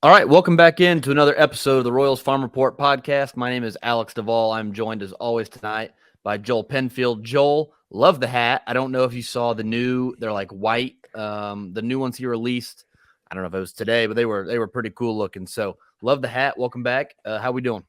All right, welcome back into another episode of the Royals Farm Report podcast. My name is Alex Duvall. I'm joined as always tonight by Joel Penfield. Joel, love the hat. I don't know if you saw they're like white, the new ones he released. I don't know if it was today, but they were pretty cool looking. So love the hat. Welcome back. How we doing?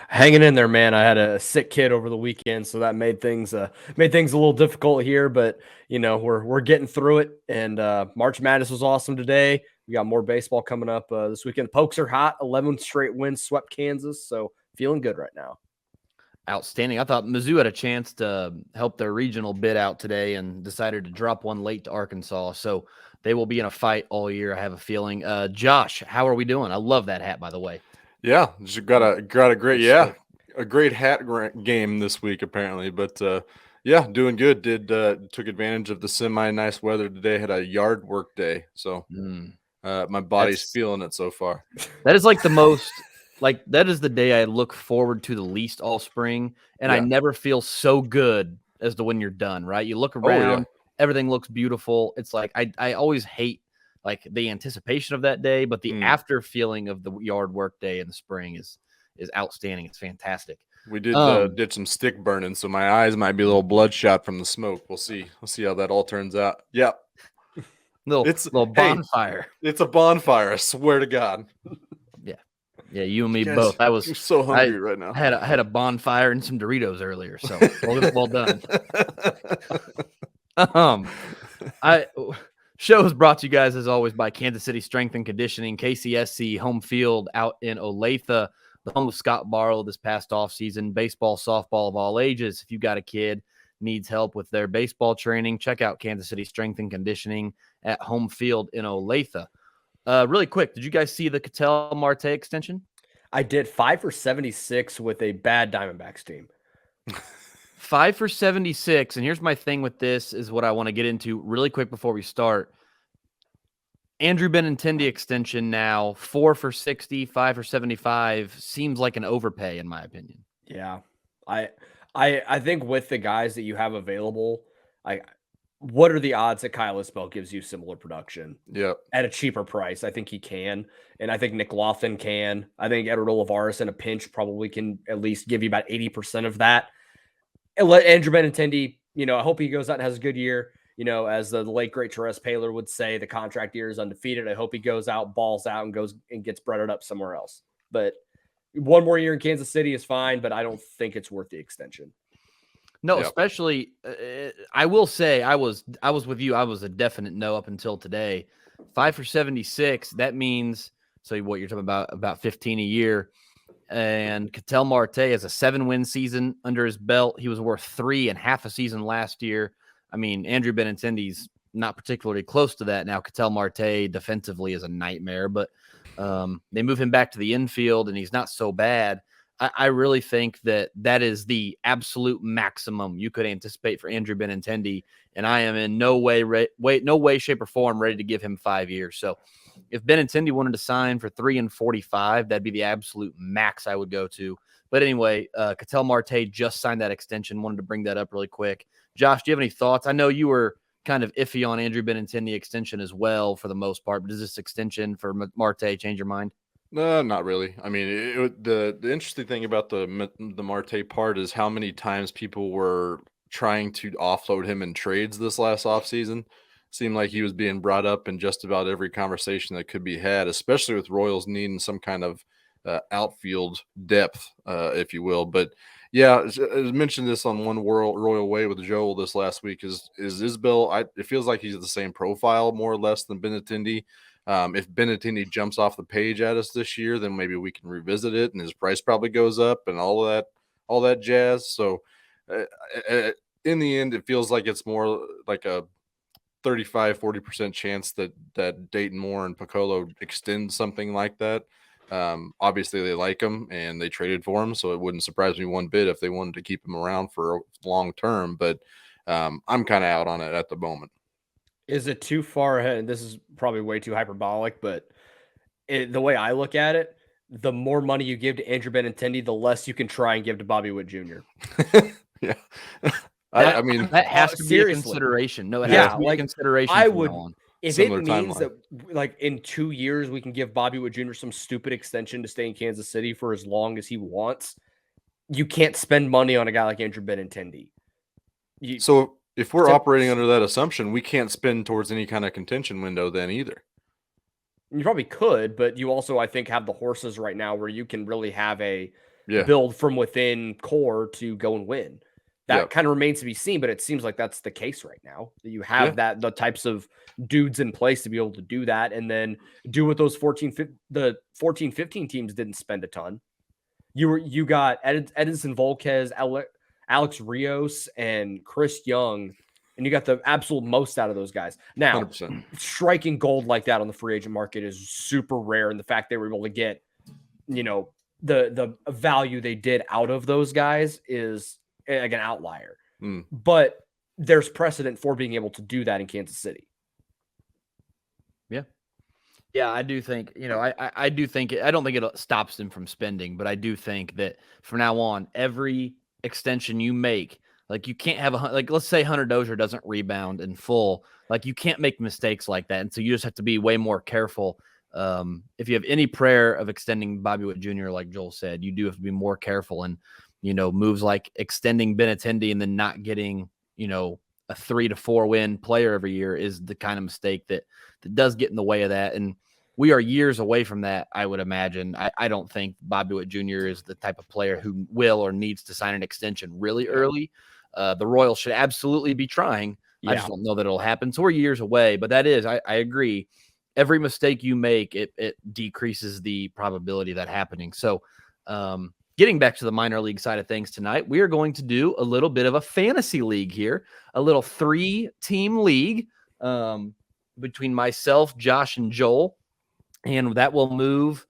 Hanging in there, man. I had a sick kid over the weekend, so that made things a little difficult here. But we're getting through it. And March Madness was awesome today. We got more baseball coming up this weekend. Pokes are hot. 11 straight wins, swept Kansas, so feeling good right now. Outstanding. I thought Mizzou had a chance to help their regional bid out today and decided to drop one late to Arkansas. So they will be in a fight all year, I have a feeling. Josh, how are we doing? I love that hat, by the way. Yeah, just got a great hat game this week apparently, but yeah, doing good. Took advantage of the semi-nice weather today. Had a yard work day, so my body's feeling it so far. That is like the most that is the day I look forward to the least all spring, and I never feel so good as to when you're done. Right? You look around, everything looks beautiful. It's like I always hate like the anticipation of that day, but the after feeling of the yard work day in the spring is outstanding. It's fantastic. We did some stick burning, so my eyes might be a little bloodshot from the smoke. We'll see how that all turns out. Yeah. Little bonfire. Hey, it's a bonfire, I swear to God. Yeah, you and me both. I'm so hungry right now. I had a bonfire and some Doritos earlier, so well done. Show is brought to you guys, as always, by Kansas City Strength and Conditioning, KCSC home field out in Olathe, the home of Scott Barlow this past offseason, baseball, softball of all ages. If you've got a kid needs help with their baseball training, check out Kansas City Strength and Conditioning at home field in Olathe. Really quick, did you guys see the Katel Marte extension? I did. 5 for 76 with a bad Diamondbacks team. 5 for 76, and here's my thing with this is what I want to get into really quick before we start. Andrew Benintendi extension now, 4 for 60, 5 for 75 seems like an overpay in my opinion. Yeah, I think with the guys that you have available, what are the odds that Kyle Isbell gives you similar production? Yeah, at a cheaper price. I think he can, and I think Nick Lofton can. I think Edward Olivares in a pinch probably can at least give you about 80% of that. And let Andrew Benintendi, I hope he goes out and has a good year. As the late great Therese Paylor would say, the contract year is undefeated. I hope he goes out, balls out, and goes and gets breaded up somewhere else. But one more year in Kansas City is fine, but I don't think it's worth the extension. No, especially I will say I was with you. I was a definite no up until today. 5 for 76. That means what you're talking about 15 a year. And Katel Marte has a 7-win season under his belt. He was worth 3.5 a season last year. I mean, Andrew Benintendi's not particularly close to that now. Katel Marte defensively is a nightmare, but they move him back to the infield, and he's not so bad. I really think that is the absolute maximum you could anticipate for Andrew Benintendi, and I am in no way, shape, or form ready to give him 5 years. So if Benintendi wanted to sign for 3 and 45, that'd be the absolute max I would go to. But anyway, Katel Marte just signed that extension. Wanted to bring that up really quick. Josh, do you have any thoughts? I know you were kind of iffy on Andrew Benintendi extension as well for the most part, but does this extension for Marte change your mind? No, not really. I mean, the interesting thing about the Marte part is how many times people were trying to offload him in trades this last offseason. Seemed like he was being brought up in just about every conversation that could be had, especially with Royals needing some kind of outfield depth, if you will. But yeah, I mentioned this on One Royal Way with Joel this last week. Is Isbell? It feels like he's the same profile more or less than Benintendi. If Benintendi jumps off the page at us this year, then maybe we can revisit it, and his price probably goes up, and all that jazz. So, in the end, it feels like it's more like a 35-40% chance that Dayton Moore and Piccolo extend something like that. Obviously, they like him and they traded for him, so it wouldn't surprise me one bit if they wanted to keep him around for long term. But I'm kind of out on it at the moment. Is it too far ahead? And this is probably way too hyperbolic, but the way I look at it, the more money you give to Andrew Benintendi, the less you can try and give to Bobby Witt Jr. Yeah. I mean, that has to be a consideration. No, it has to be a consideration. I would If it means that, like, in 2 years we can give Bobby Wood Jr. some stupid extension to stay in Kansas City for as long as he wants, you can't spend money on a guy like Andrew Benintendi. So if we're operating under that assumption, we can't spend towards any kind of contention window then either. You probably could, but you also, I think, have the horses right now where you can really have a build from within core to go and win. That kind of remains to be seen, but it seems like that's the case right now. That you have the types of dudes in place to be able to do that, and then do what those 14-15 teams didn't spend a ton. You got Edinson Volquez, Alex Rios, and Chris Young, and you got the absolute most out of those guys. Now, 100%. Striking gold like that on the free agent market is super rare, and the fact they were able to get, the value they did out of those guys is like an outlier. But there's precedent for being able to do that in Kansas City. Yeah, I do think, I do think I don't think it stops them from spending, but I do think that from now on, every extension you make, like you can't have let's say Hunter Dozier doesn't rebound in full, like you can't make mistakes like that. And so you just have to be way more careful. If you have any prayer of extending Bobby Wood Jr., like Joel said, you do have to be more careful. And, moves like extending Benintendi and then not getting, a 3 to 4 win player every year is the kind of mistake that does get in the way of that. And we are years away from that, I would imagine. I don't think Bobby Wood Jr. is the type of player who will or needs to sign an extension really early. The Royals should absolutely be trying. I just don't know that it'll happen. So we're years away, but that is, I agree. Every mistake you make, it decreases the probability of that happening. So getting back to the minor league side of things tonight, we are going to do a little bit of a fantasy league here, a little 3-team league between myself, Josh, and Joel. And that will move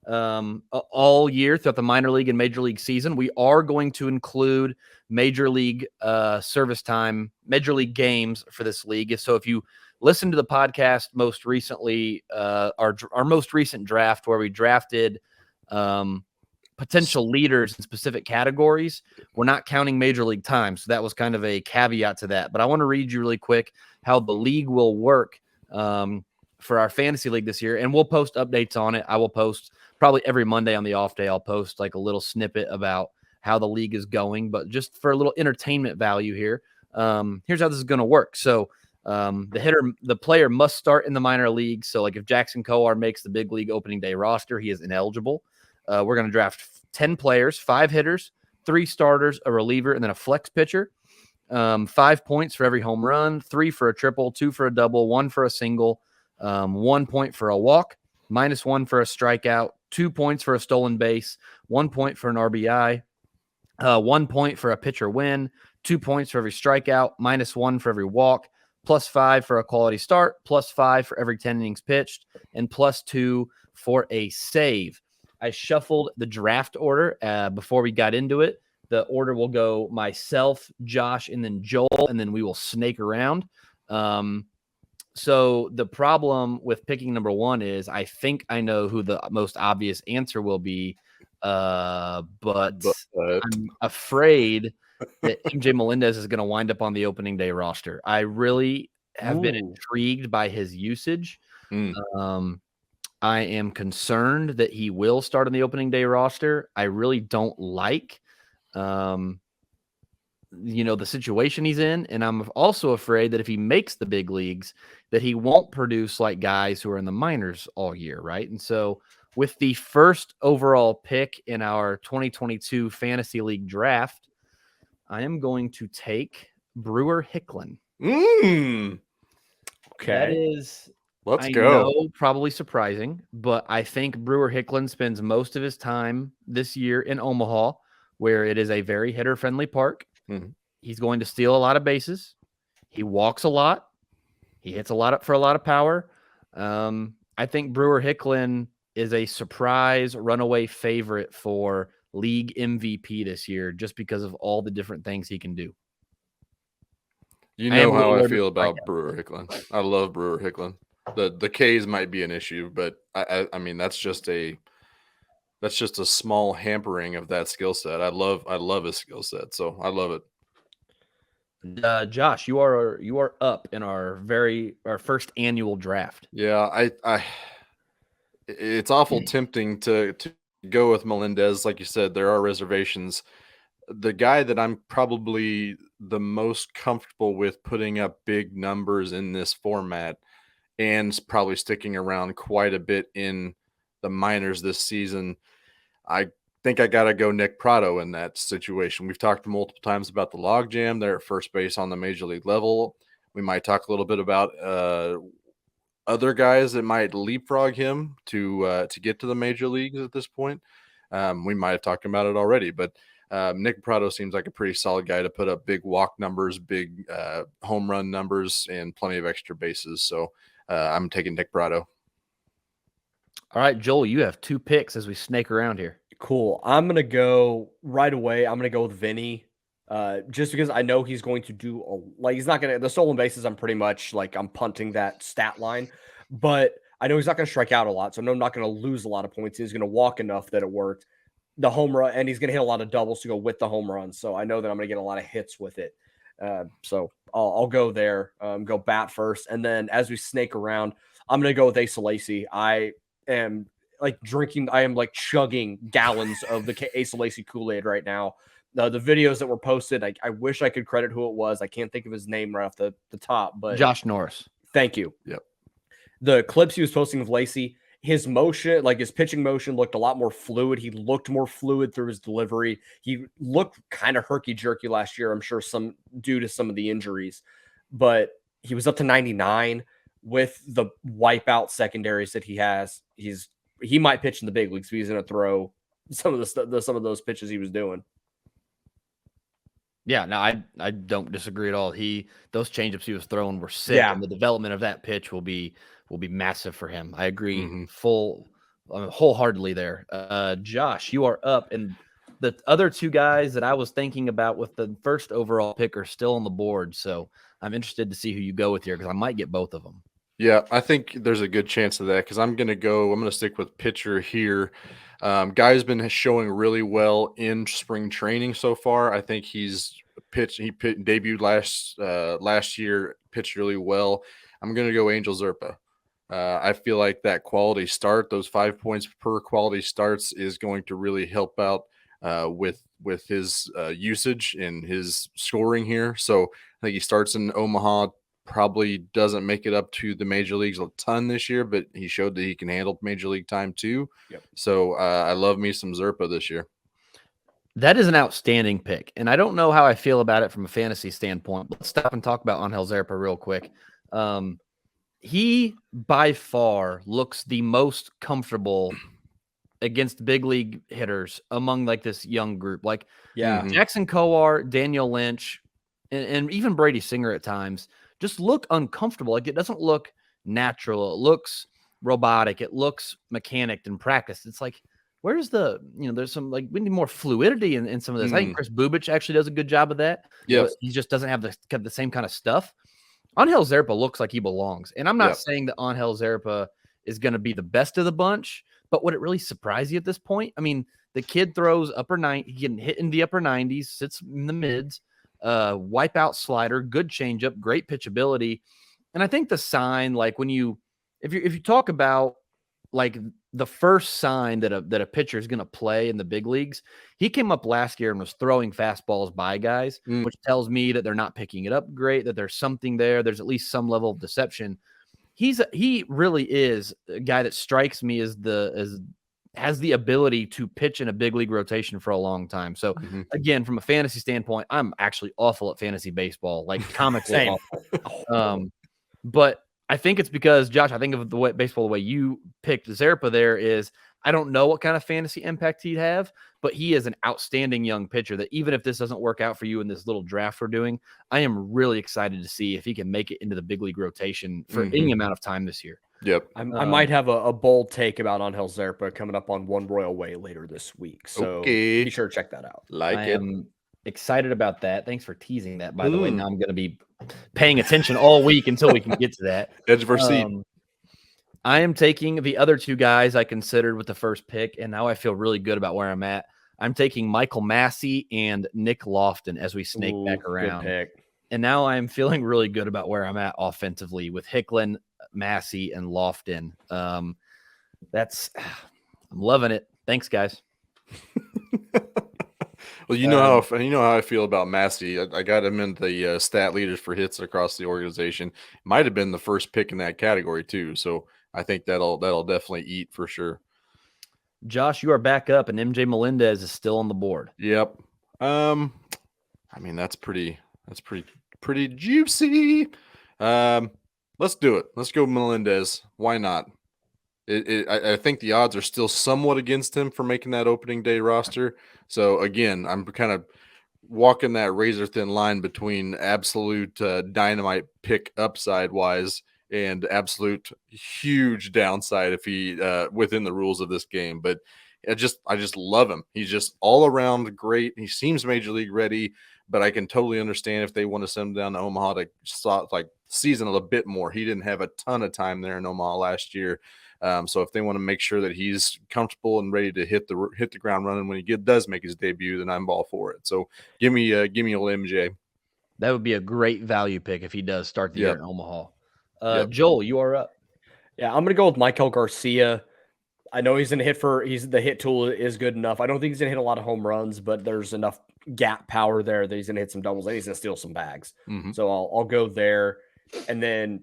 all year throughout the minor league and major league season. We are going to include major league service time, major league games for this league. So if you listen to the podcast most recently, our most recent draft where we drafted potential leaders in specific categories, we're not counting major league time. So that was kind of a caveat to that. But I want to read you really quick how the league will work for our fantasy league this year. And we'll post updates on it. I will post probably every Monday on the off day. I'll post like a little snippet about how the league is going, but just for a little entertainment value here. Here's how this is going to work. So the player must start in the minor league. So like if Jackson Coar makes the big league opening day roster, he is ineligible. We're going to draft 10 players, 5 hitters, 3 starters, a reliever, and then a flex pitcher. 5 points for every home run, 3 for a triple, 2 for a double, 1 for a single, 1 point for a walk, -1 for a strikeout, 2 points for a stolen base, 1 point for an RBI, 1 point for a pitcher win, 2 points for every strikeout, -1 for every walk, +5 for a quality start, +5 for every 10 innings pitched, and +2 for a save. I shuffled the draft order before we got into it. The order will go myself, Josh, and then Joel, and then we will snake around. So the problem with picking number 1 is I think I know who the most obvious answer will be, but I'm afraid that MJ Melendez is going to wind up on the opening day roster. I really have been intrigued by his usage. I am concerned that he will start on the opening day roster. I really don't like, the situation he's in. And I'm also afraid that if he makes the big leagues, that he won't produce like guys who are in the minors all year. Right. And so with the first overall pick in our 2022 fantasy league draft, I am going to take Brewer Hicklin. Okay. That is, let's I go. know, probably surprising, but I think Brewer Hicklin spends most of his time this year in Omaha, where it is a very hitter-friendly park. He's going to steal a lot of bases. He walks a lot. He hits a lot for a lot of power. I think Brewer Hicklin is a surprise runaway favorite for league MVP this year, just because of all the different things he can do. You know how I feel about Brewer Hicklin. I love Brewer Hicklin. The K's might be an issue, but I mean that's just a small hampering of that skill set. I love his skill set, so I love it. Josh, you are up in our first annual draft. Yeah, it's awful tempting to go with Melendez. Like you said, there are reservations. The guy that I'm probably the most comfortable with putting up big numbers in this format and probably sticking around quite a bit in the minors this season, I think I got to go Nick Pratto in that situation. We've talked multiple times about the logjam there at first base on the major league level. We might talk a little bit about other guys that might leapfrog him to get to the major leagues at this point. We might have talked about it already, but Nick Pratto seems like a pretty solid guy to put up big walk numbers, big home run numbers, and plenty of extra bases. So I'm taking Nick Pratto. All right, Joel, you have 2 picks as we snake around here. Cool. I'm going to go right away. I'm going to go with Vinny. Just because I know he's going to do he's not going to, the stolen bases, I'm punting that stat line, but I know he's not going to strike out a lot. So I know I'm not going to lose a lot of points. He's going to walk enough that it worked. The home run, and he's going to hit a lot of doubles to go with the home run. So I know that I'm going to get a lot of hits with it. So I'll go there, go bat first. And then as we snake around, I'm going to go with Asa Lacy. I am chugging gallons of the Asa Lacy Kool-Aid right now. The videos that were posted, I wish I could credit who it was. I can't think of his name right off the top, but Josh Norris. Thank you. Yep. The clips he was posting of Lacy, his motion, his pitching motion looked a lot more fluid. He looked more fluid through his delivery. He looked kind of herky-jerky last year, I'm sure some due to some of the injuries, but he was up to 99 with the wipeout secondaries that he has. He might pitch in the big leagues. So he's going to throw some of those pitches he was doing. Yeah, no, I don't disagree at all. Those changeups he was throwing were sick, and the development of that pitch will be massive for him. I agree wholeheartedly there. Josh, you are up, and the other 2 guys that I was thinking about with the first overall pick are still on the board. So I'm interested to see who you go with here because I might get both of them. Yeah, I think there's a good chance of that because I'm going to stick with pitcher here. Guy's been showing really well in spring training so far. I think he debuted last year, pitched really well. I'm going to go Angel Zerpa. I feel like that quality start, those 5 points per quality starts, is going to really help out with his usage and his scoring here. So I think he starts in Omaha. Probably doesn't make it up to the major leagues a ton this year, but he showed that he can handle major league time too. Yep. So I love me some Zerpa this year. That is an outstanding pick, and I don't know how I feel about it from a fantasy standpoint. Let's stop and talk about Angel Zerpa real quick. He by far looks the most comfortable against big league hitters among this young group. Jackson Kowar, Daniel Lynch, and even Brady Singer at times just look uncomfortable. It doesn't look natural. It looks robotic. It looks mechanicked in practice. It's where's there's some we need more fluidity in some of this. I think Chris Bubich actually does a good job of that. Yeah. He just doesn't have the same kind of stuff. Angel Zerpa looks like he belongs. And I'm not saying that Angel Zerpa is going to be the best of the bunch, but would it really surprise you at this point? I mean, the kid throws he can hit in the upper 90s, sits in the mids, wipeout slider, good changeup, great pitchability. And I think the sign, if you talk about the first sign that a pitcher is going to play in the big leagues, he came up last year and was throwing fastballs by guys, which tells me that they're not picking it up great, that there's something there. There's at least some level of deception. He really is a guy that strikes me as has the ability to pitch in a big league rotation for a long time. So again, from a fantasy standpoint, I'm actually awful at fantasy baseball, comically awful. But I think it's because, Josh, I think of the way you picked Zerpa there is, I don't know what kind of fantasy impact he'd have, but he is an outstanding young pitcher that even if this doesn't work out for you in this little draft we're doing, I am really excited to see if he can make it into the big league rotation for any amount of time this year. Yep. I might have a bold take about Angel Zerpa coming up on One Royal Way later this week. So be sure to check that out. I am excited about that. Thanks for teasing that, by the way. Now I'm going to be paying attention all week until we can get to that. Edge of our seat. I am taking the other 2 guys I considered with the first pick, and now I feel really good about where I'm at. I'm taking Michael Massey and Nick Lofton as we snake back around. Good pick. And now I'm feeling really good about where I'm at offensively with Hicklin, Massey, and Lofton. I'm loving it. Thanks, guys. Well, you know how I feel about Massey. I got him in the stat leaders for hits across the organization. Might have been the first pick in that category too. So I think that'll definitely eat for sure. Josh, you are back up, and MJ Melendez is still on the board. Yep. I mean that's pretty juicy. Let's do it. Let's go Melendez. Why not? I think the odds are still somewhat against him for making that opening day roster. So again, I'm kind of walking that razor thin line between absolute dynamite pick upside wise and absolute huge downside if he within the rules of this game. But I just love him. He's just all around great. He seems major league ready, but I can totally understand if they want to send him down to Omaha to season a little bit more. He didn't have a ton of time there in Omaha last year. So if they want to make sure that he's comfortable and ready to hit the ground running when he does make his debut, then I'm all for it. So give me old MJ. That would be a great value pick if he does start the year in Omaha. Yep. Joel, you are up. Yeah, I'm gonna go with Michael Garcia. I know he's gonna the hit tool is good enough. I don't think he's gonna hit a lot of home runs, but there's enough gap power there that he's gonna hit some doubles and he's gonna steal some bags. Mm-hmm. So I'll go there, and then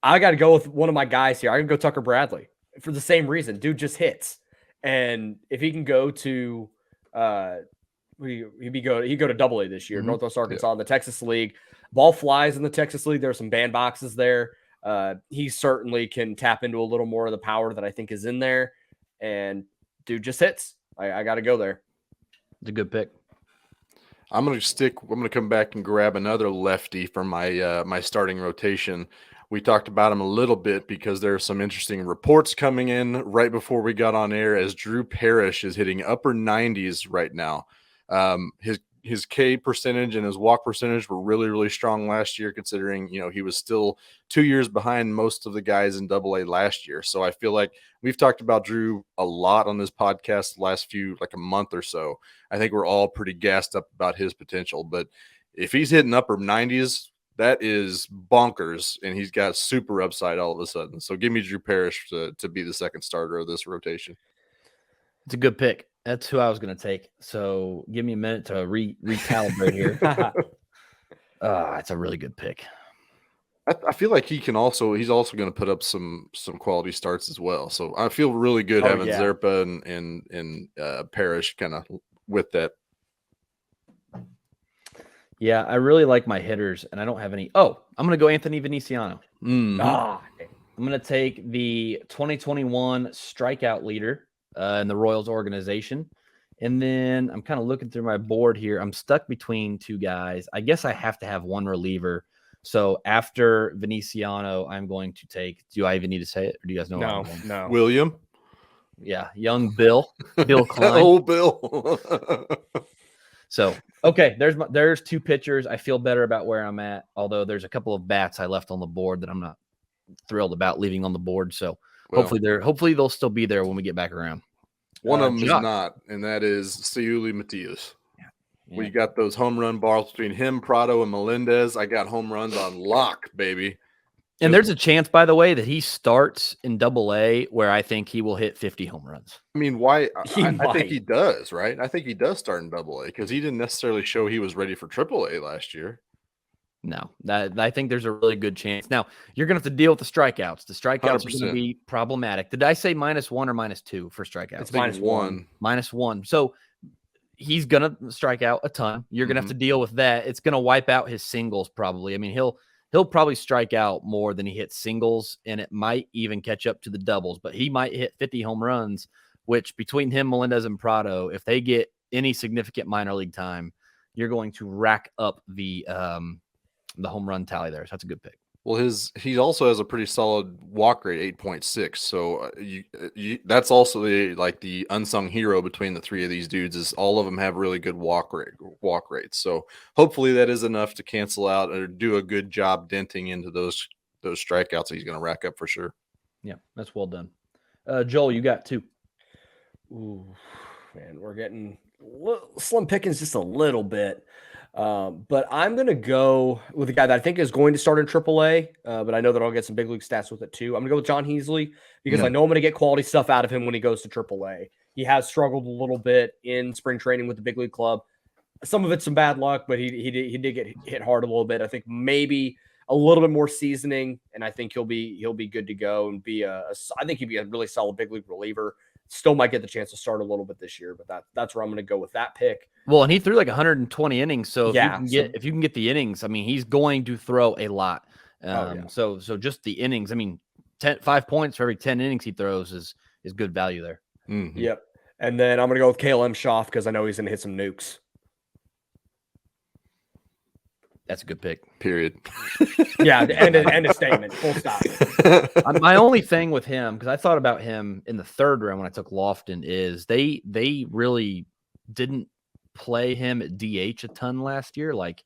I got to go with one of my guys here. I can go Tucker Bradley for the same reason. Dude just hits, and if he can go to he'd go to Double-A this year, Northwest Arkansas in the Texas League. Ball flies in the Texas League. There's some bandboxes there. He certainly can tap into a little more of the power that I think is in there, and dude just hits. I got to go there. It's a good pick. I'm gonna come back and grab another lefty from my starting rotation. We talked about him a little bit because there are some interesting reports coming in right before we got on air as Drew Parrish is hitting upper 90s right now. His K percentage and his walk percentage were really, really strong last year, considering, he was still 2 years behind most of the guys in Double-A last year. So I feel like we've talked about Drew a lot on this podcast the last a month or so. I think we're all pretty gassed up about his potential, but if he's hitting upper 90s, that is bonkers, and he's got super upside all of a sudden. So give me Drew Parrish to be the second starter of this rotation. It's a good pick. That's who I was going to take. So give me a minute to recalibrate here. It's a really good pick. I feel like he's also going to put up some quality starts as well. So I feel really good having Zerpa and Parrish kind of with that. Yeah, I really like my hitters, and I don't have any. Oh, I'm going to go Anthony Veniciano. Mm-hmm. I'm going to take the 2021 strikeout leader in the Royals organization. And then I'm kind of looking through my board here. I'm stuck between two guys. I guess I have to have one reliever. So after Veniciano, I'm going to take – do I even need to say it, or do you guys know? No. William? Yeah, young Bill Klein. Old Bill. So, okay, there's two pitchers. I feel better about where I'm at, although there's a couple of bats I left on the board that I'm not thrilled about leaving on the board. So hopefully they'll still be there when we get back around. One of them is not, and that is Seuli Matias. Yeah. We got those home run balls between him, Prado, and Melendez. I got home runs on lock, baby. And there's a chance, by the way, that he starts in Double-A where I think he will hit 50 home runs. I mean, why? I think he does, right? I think he does start in Double-A because he didn't necessarily show he was ready for Triple-A last year. No, I think there's a really good chance. Now, you're going to have to deal with the strikeouts. The strikeouts 100%. Are going to be problematic. Did I say -1 or -2 for strikeouts? It's -1. -1. So he's going to strike out a ton. You're going to have to deal with that. It's going to wipe out his singles probably. I mean, he'll probably strike out more than he hits singles, and it might even catch up to the doubles, but he might hit 50 home runs, which between him, Melendez, and Prado, if they get any significant minor league time, you're going to rack up the home run tally there. So that's a good pick. Well, he also has a pretty solid walk rate, 8.6. So that's also the unsung hero between the three of these dudes is all of them have really good walk rates. So hopefully that is enough to cancel out or do a good job denting into those strikeouts that he's going to rack up for sure. Yeah, that's well done. Joel, you got 2. Ooh, man, we're getting slim pickings just a little bit. But I'm going to go with a guy that I think is going to start in AAA, but I know that I'll get some big league stats with it too. I'm going to go with John Easley because I know I'm going to get quality stuff out of him when he goes to AAA. He has struggled a little bit in spring training with the big league club. Some of it's some bad luck, but he did get hit hard a little bit. I think maybe a little bit more seasoning, and I think he'll be good to go and be I think he'd be a really solid big league reliever. Still might get the chance to start a little bit this year, but that's where I'm going to go with that pick. Well, and he threw like 120 innings, so Yeah, if you can get the innings, I mean, he's going to throw a lot. Yeah. So just the innings, I mean, 5 points for every 10 innings he throws is good value there. Mm-hmm. Yep. And then I'm going to go with Katel Marte because I know he's going to hit some nukes. That's a good pick. Period. Yeah, end of statement. Full stop. My only thing with him, because I thought about him in the third round when I took Lofton, is they really didn't play him at DH a ton last year. Like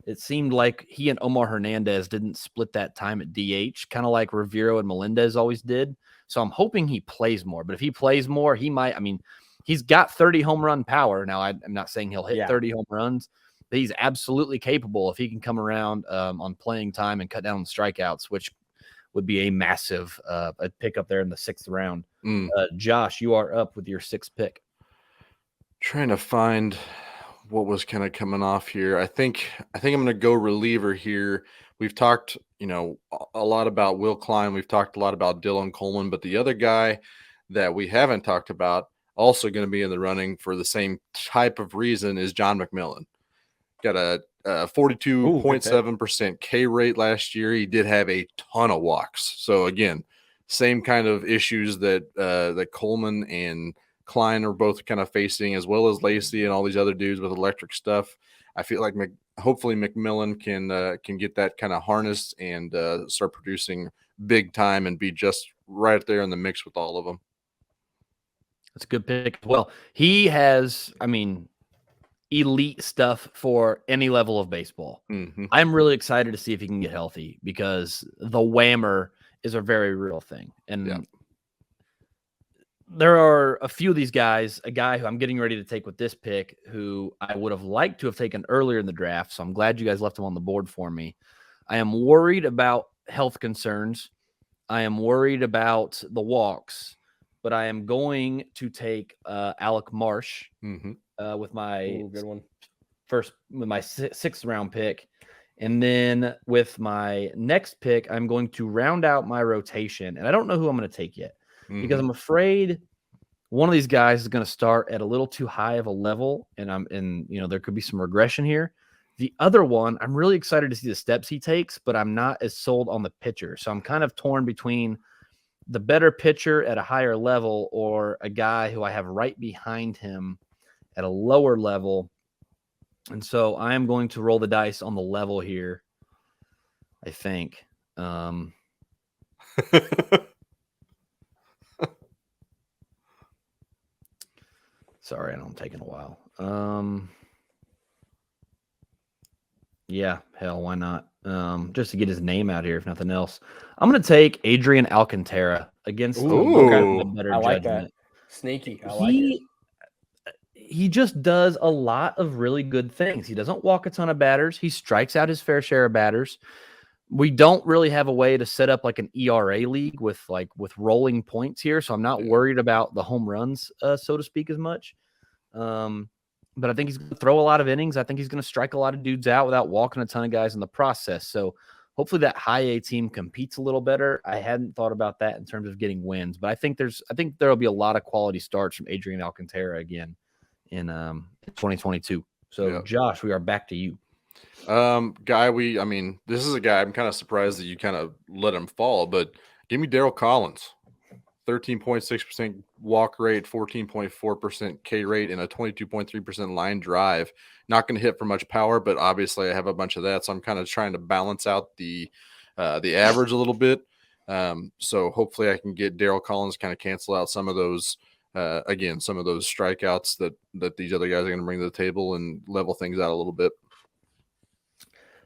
it seemed like he and Omar Hernandez didn't split that time at DH, kind of like Rivero and Melendez always did. So I'm hoping he plays more. But if he plays more, he might. I mean, he's got 30 home run power. Now I'm not saying he'll hit 30 home runs. He's absolutely capable if he can come around on playing time and cut down on strikeouts, which would be a massive pick up there in the 6th round. Josh, you are up with your 6th pick. Trying to find what was kind of coming off here. I think I'm going to go reliever here. We've talked, a lot about Will Klein. We've talked a lot about Dylan Coleman, but the other guy that we haven't talked about, also going to be in the running for the same type of reason, is John Mcmillan. Got a 42.7% K rate last year. He did have a ton of walks. So again, same kind of issues that Coleman and Klein are both kind of facing, as well as Lacy and all these other dudes with electric stuff. I feel like hopefully Mcmillan can get that kind of harnessed and start producing big time and be just right there in the mix with all of them. That's a good pick. Well, he has, elite stuff for any level of baseball. Mm-hmm. I'm really excited to see if he can get healthy because the whammer is a very real thing. And there are a few of these guys, a guy who I'm getting ready to take with this pick, who I would have liked to have taken earlier in the draft. So I'm glad you guys left him on the board for me. I am worried about health concerns. I am worried about the walks, but I am going to take Alec Marsh. Mm-hmm. With my good one. with my 6th round pick. And then with my next pick, I'm going to round out my rotation. And I don't know who I'm going to take yet because I'm afraid one of these guys is going to start at a little too high of a level. And there could be some regression here. The other one, I'm really excited to see the steps he takes, but I'm not as sold on the pitcher. So I'm kind of torn between the better pitcher at a higher level or a guy who I have right behind him at a lower level. And so I am going to roll the dice on the level here, I think. Sorry, I know I'm taking a while. Yeah, hell, why not? Just to get his name out here, if nothing else. I'm going to take Adrian Alcantara against the better I like judgment. That. Sneaky. I like it. He just does a lot of really good things. He doesn't walk a ton of batters. He strikes out his fair share of batters. We don't really have a way to set up like an ERA league with rolling points here. So I'm not worried about the home runs, so to speak, as much. But I think he's going to throw a lot of innings. I think he's going to strike a lot of dudes out without walking a ton of guys in the process. So hopefully that high A team competes a little better. I hadn't thought about that in terms of getting wins, but I think there'll be a lot of quality starts from Adrian Alcantara again in 2022. So Josh, we are back to you. This is a guy I'm kind of surprised that you kind of let him fall, but give me Darryl Collins. 13.6% walk rate, 14.4% K rate, and a 22.3% line drive. Not going to hit for much power, but obviously I have a bunch of that, so I'm kind of trying to balance out the average a little bit. So hopefully I can get Darryl Collins kind of cancel out some of those some of those strikeouts that these other guys are going to bring to the table and level things out a little bit.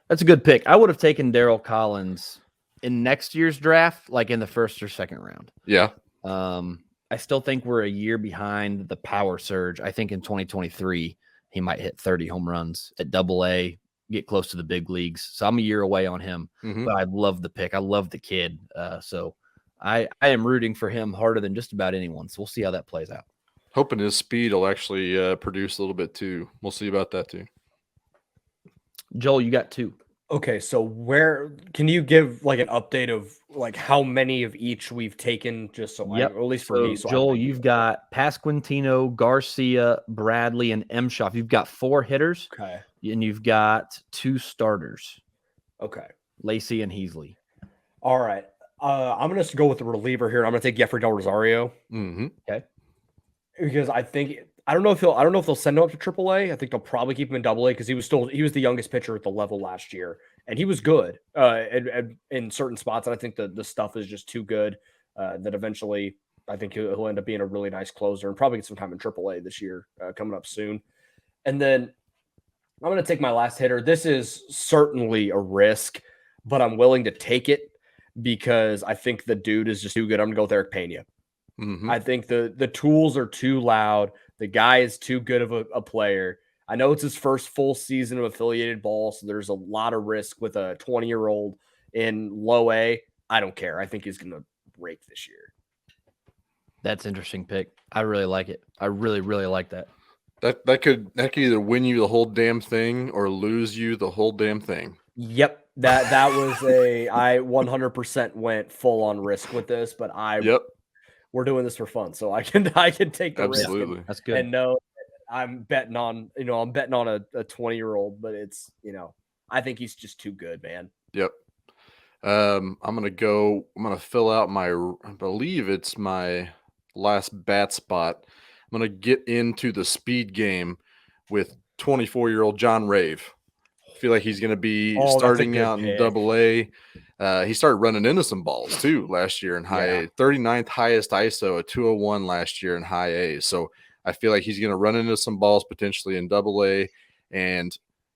That's a good pick. I would have taken Darryl Collins in next year's draft, like in the 1st or 2nd round. Yeah. I still think we're a year behind the power surge. I think in 2023, he might hit 30 home runs at Double-A, get close to the big leagues. So I'm a year away on him, but I love the pick. I love the kid. So I am rooting for him harder than just about anyone. So we'll see how that plays out. Hoping his speed will actually produce a little bit too. We'll see about that too. Joel, you got 2. Okay, so where can you give like an update of like how many of each we've taken, just so Yep. or at least for So, me. So Joel, you've got Pasquantino, Garcia, Bradley, and Emshoff. You've got 4 hitters, okay, and you've got 2 starters, okay, Lacy and Easley. all right. I'm gonna go with the reliever here. I'm gonna take Jeffrey Del Rosario. Okay. Because I don't know if they'll send him up to AAA. I think they'll probably keep him in Double-A because he was the youngest pitcher at the level last year, and he was good in certain spots. And I think the stuff is just too good that eventually I think he'll end up being a really nice closer and probably get some time in AAA this year coming up soon. And then I'm going to take my last hitter. This is certainly a risk, but I'm willing to take it because I think the dude is just too good. I'm going to go with Eric Pena. I think the tools are too loud. The guy is too good of a player. I know it's his first full season of affiliated ball, so there's a lot of risk with a 20-year-old in low A. I don't care. I think he's going to break this year. That's interesting pick. I really like it. I really, really like that. That could either win you the whole damn thing or lose you the whole damn thing. Yep. That was I 100% went full on risk with this, but we're doing this for fun, so I can take the risk. That's good. And know I'm betting on a 20-year-old, but it's I think he's just too good, man. Yep. I'm gonna fill out I believe it's my last bat spot. I'm gonna get into the speed game with 24-year-old John Rave. I feel like he's gonna be starting out in Double-A. He started running into some balls too last year in high A. 39th highest ISO at 201 last year in high A. So I feel like he's going to run into some balls potentially in Double-A, and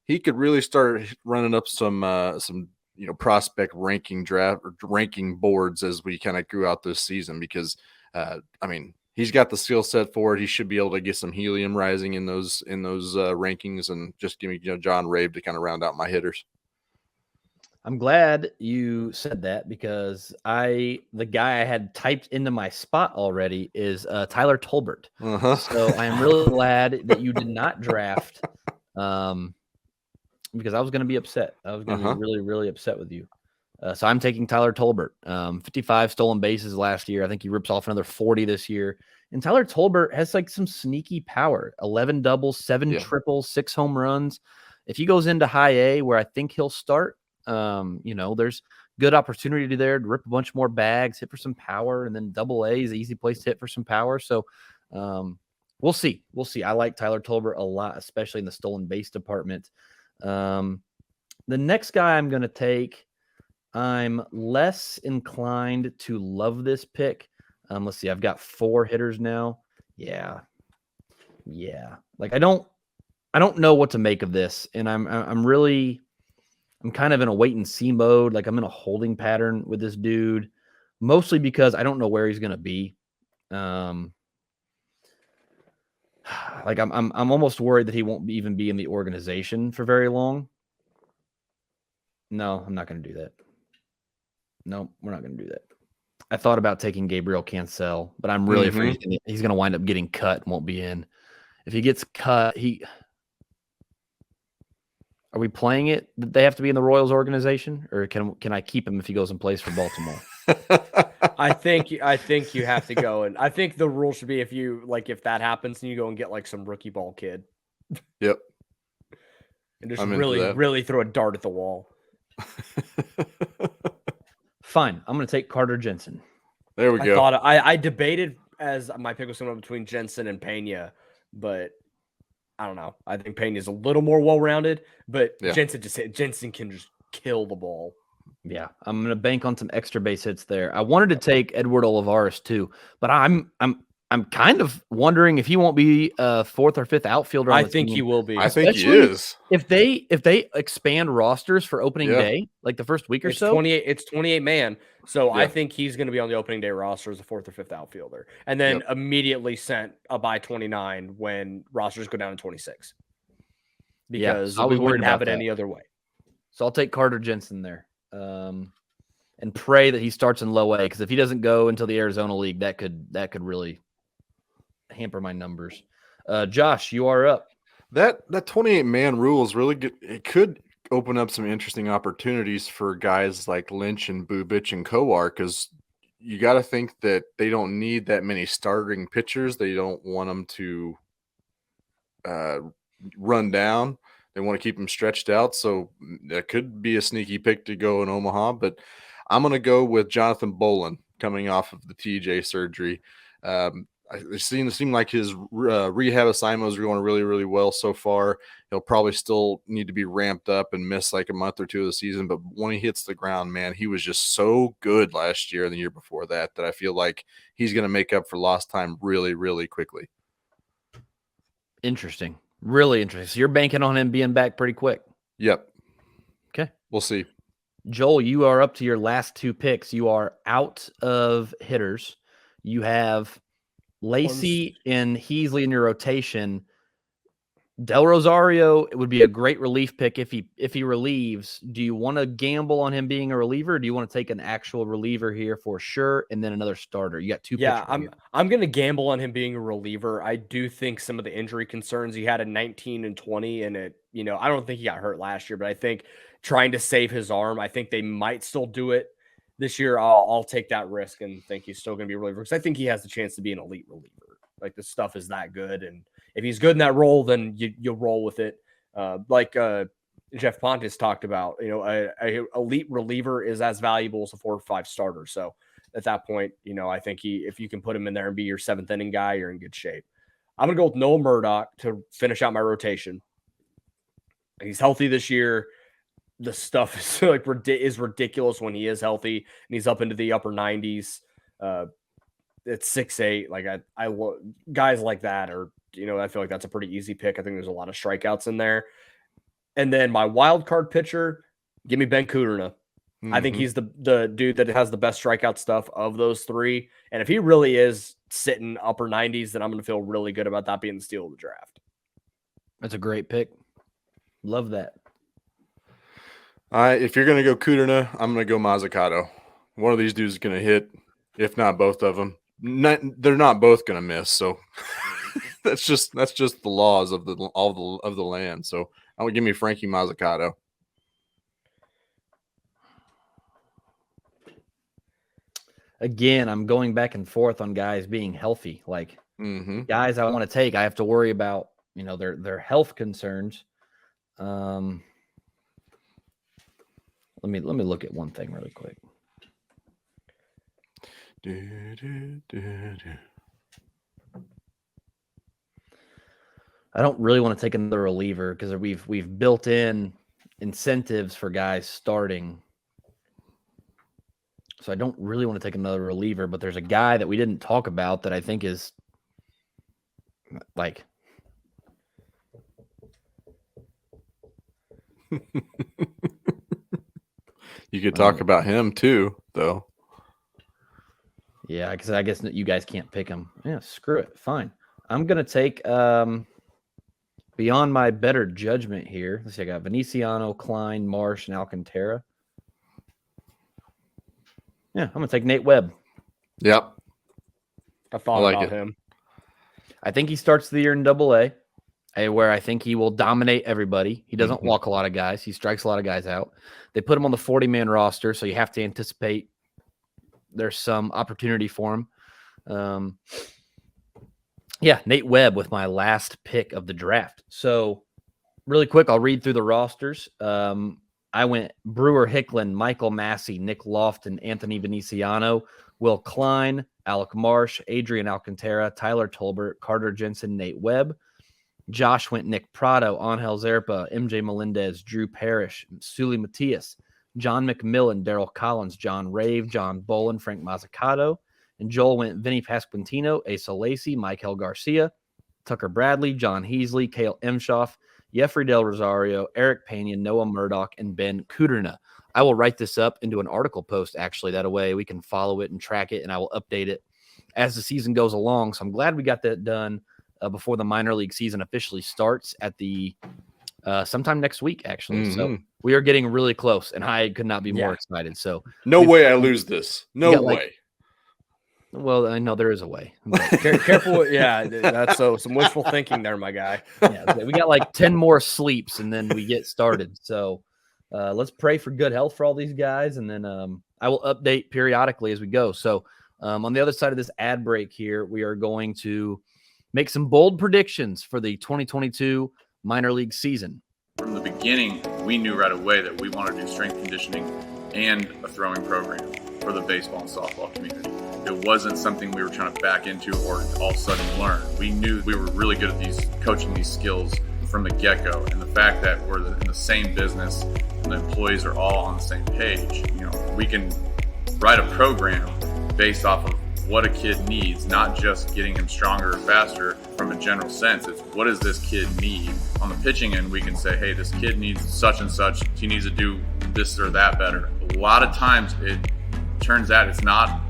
he could really start running up some prospect ranking boards as we kind of grew out this season because he's got the skill set for it. He should be able to get some helium rising in those rankings, and just give me John Rave to kind of round out my hitters. I'm glad you said that because the guy I had typed into my spot already is Tyler Tolbert. So I am really glad that you did not draft because I was going to be upset. I was going to be really, really upset with you. So I'm taking Tyler Tolbert. 55 stolen bases last year. I think he rips off another 40 this year. And Tyler Tolbert has like some sneaky power. 11 doubles, 7 triples, 6 home runs. If he goes into high A where I think he'll start, there's good opportunity there to rip a bunch more bags, hit for some power, and then Double-A is an easy place to hit for some power. So we'll see. I like Tyler Tolbert a lot, especially in the stolen base department. The next guy I'm going to take, I'm less inclined to love this pick. Let's see. I've got 4 hitters now. Yeah. Like I don't know what to make of this, and I'm kind of in a wait and see mode. Like I'm in a holding pattern with this dude, mostly because I don't know where he's going to be. Like I'm almost worried that he won't even be in the organization for very long. No, I'm not going to do that. No, we're not going to do that. I thought about taking Gabriel Cancel, but I'm really afraid he's going to wind up getting cut and won't be in. If he gets cut, are we playing it? They have to be in the Royals organization, or can I keep him if he goes and plays for Baltimore? I think you have to go, and I think the rule should be if that happens, and you go and get like some rookie ball kid. Yep. And just really throw a dart at the wall. Fine, I'm going to take Carter Jensen. There we go. I debated as my pick was coming up between Jensen and Pena, but I don't know. I think Pena is a little more well-rounded, but Jensen can just kill the ball. Yeah, I'm going to bank on some extra base hits there. I wanted to take Edward Olivares too, but I'm kind of wondering if he won't be a 4th or 5th outfielder. I think he will be. I think he is. If they expand rosters for opening day, like the first week or so, it's 28 man. So I think he's going to be on the opening day roster as a 4th or 5th outfielder, and then immediately sent by 29 when rosters go down to 26. because I we was worried wouldn't have about it that. any other way. So I'll take Carter Jensen there, and pray that he starts in low A, because if he doesn't go until the Arizona League, that could really hamper my numbers. Josh, you are up. That 28-man rule is really good. It could open up some interesting opportunities for guys like Lynch and Bubic and Kowar, because you got to think that they don't need that many starting pitchers. They don't want them to run down. They want to keep them stretched out. So that could be a sneaky pick to go in Omaha. But I'm going to go with Jonathan Bolin coming off of the TJ surgery. It seemed like his rehab assignment was going really, really well so far. He'll probably still need to be ramped up and miss like a month or two of the season. But when he hits the ground, man, he was just so good last year and the year before that I feel like he's going to make up for lost time really, really quickly. Interesting. Really interesting. So you're banking on him being back pretty quick. Yep. Okay. We'll see. Joel, you are up to your last two picks. You are out of hitters. You have Lacy and Easley in your rotation. Del Rosario, it would be a great relief pick if he relieves. Do you want to gamble on him being a reliever, or do you want to take an actual reliever here for sure and then another starter? You got two picks. I'm going to gamble on him being a reliever. I do think some of the injury concerns he had in 19 and 20, and I don't think he got hurt last year, but I think trying to save his arm, I think they might still do it this year. I'll take that risk and think he's still going to be a reliever, because I think he has the chance to be an elite reliever. Like, the stuff is that good, and if he's good in that role, then you'll roll with it. Jeff Pontus talked about, a elite reliever is as valuable as a 4 or 5 starter. So at that point, I think if you can put him in there and be your 7th inning guy, you're in good shape. I'm going to go with Noah Murdoch to finish out my rotation. He's healthy this year. The stuff is ridiculous when he is healthy, and he's up into the upper 90s. It's 6'8". Like, I love guys like that, or I feel like that's a pretty easy pick. I think there's a lot of strikeouts in there. And then my wild card pitcher, give me Ben Kudrna. Mm-hmm. I think he's the dude that has the best strikeout stuff of those three. And if he really is sitting upper 90s, then I'm going to feel really good about that being the steal of the draft. That's a great pick. Love that. If you're going to go Kudrna, I'm going to go Mazzucato. One of these dudes is going to hit, if not both of them. They're not both going to miss, so that's just the laws of the land. So I would give me Frankie Mazzucato. Again, I'm going back and forth on guys being healthy. Like, guys I want to take, I have to worry about their health concerns. Let me look at one thing really quick. I don't really want to take another reliever because we've built in incentives for guys starting. So I don't really want to take another reliever, but there's a guy that we didn't talk about that I think is like you could talk about him too, though. Yeah, because I guess you guys can't pick him. Yeah, screw it. Fine. I'm going to take beyond my better judgment here. Let's see, I got Veniciano, Klein, Marsh, and Alcantara. Yeah, I'm going to take Nate Webb. Yep. I thought about him. I think he starts the year in Double-A, where I think he will dominate everybody. He doesn't walk a lot of guys. He strikes a lot of guys out. They put him on the 40-man roster, so you have to anticipate there's some opportunity for him. Nate Webb with my last pick of the draft. So really quick, I'll read through the rosters. I went Brewer Hicklin, Michael Massey, Nick Lofton, Anthony Veniciano, Will Klein, Alec Marsh, Adrian Alcantara, Tyler Tolbert, Carter Jensen, Nate Webb. Josh went Nick Prado, Angel Zerpa, MJ Melendez, Drew Parrish, Sully Matias, John Mcmillan, Daryl Collins, John Rave, John Bolin, Frank Mazzucato. And Joel went Vinny Pasquantino, Asa Lacy, Michael Garcia, Tucker Bradley, John Easley, Cale Emshoff, Jeffrey Del Rosario, Eric Pena, Noah Murdoch, and Ben Kudrna. I will write this up into an article post, actually. That way we can follow it and track it, and I will update it as the season goes along. So I'm glad we got that done before the minor league season officially starts at the sometime next week, actually. So we are getting really close, and I could not be more excited. So no way I lose this. No way. Well, I know there is a way. Careful. Yeah, that's some wishful thinking there, my guy. Yeah, we got like 10 more sleeps, and then we get started. So let's pray for good health for all these guys, and then I will update periodically as we go. So on the other side of this ad break here, we are going to make some bold predictions for the 2022 minor league season. From the beginning, we knew right away that we wanted to do strength conditioning and a throwing program for the baseball and softball community. It wasn't something we were trying to back into or all of a sudden learn. We knew we were really good at coaching these skills from the get-go. And the fact that we're in the same business and the employees are all on the same page, we can write a program based off of what a kid needs, not just getting him stronger or faster from a general sense. It's what does this kid need? On the pitching end, we can say, hey, this kid needs such and such. He needs to do this or that better. A lot of times it turns out it's not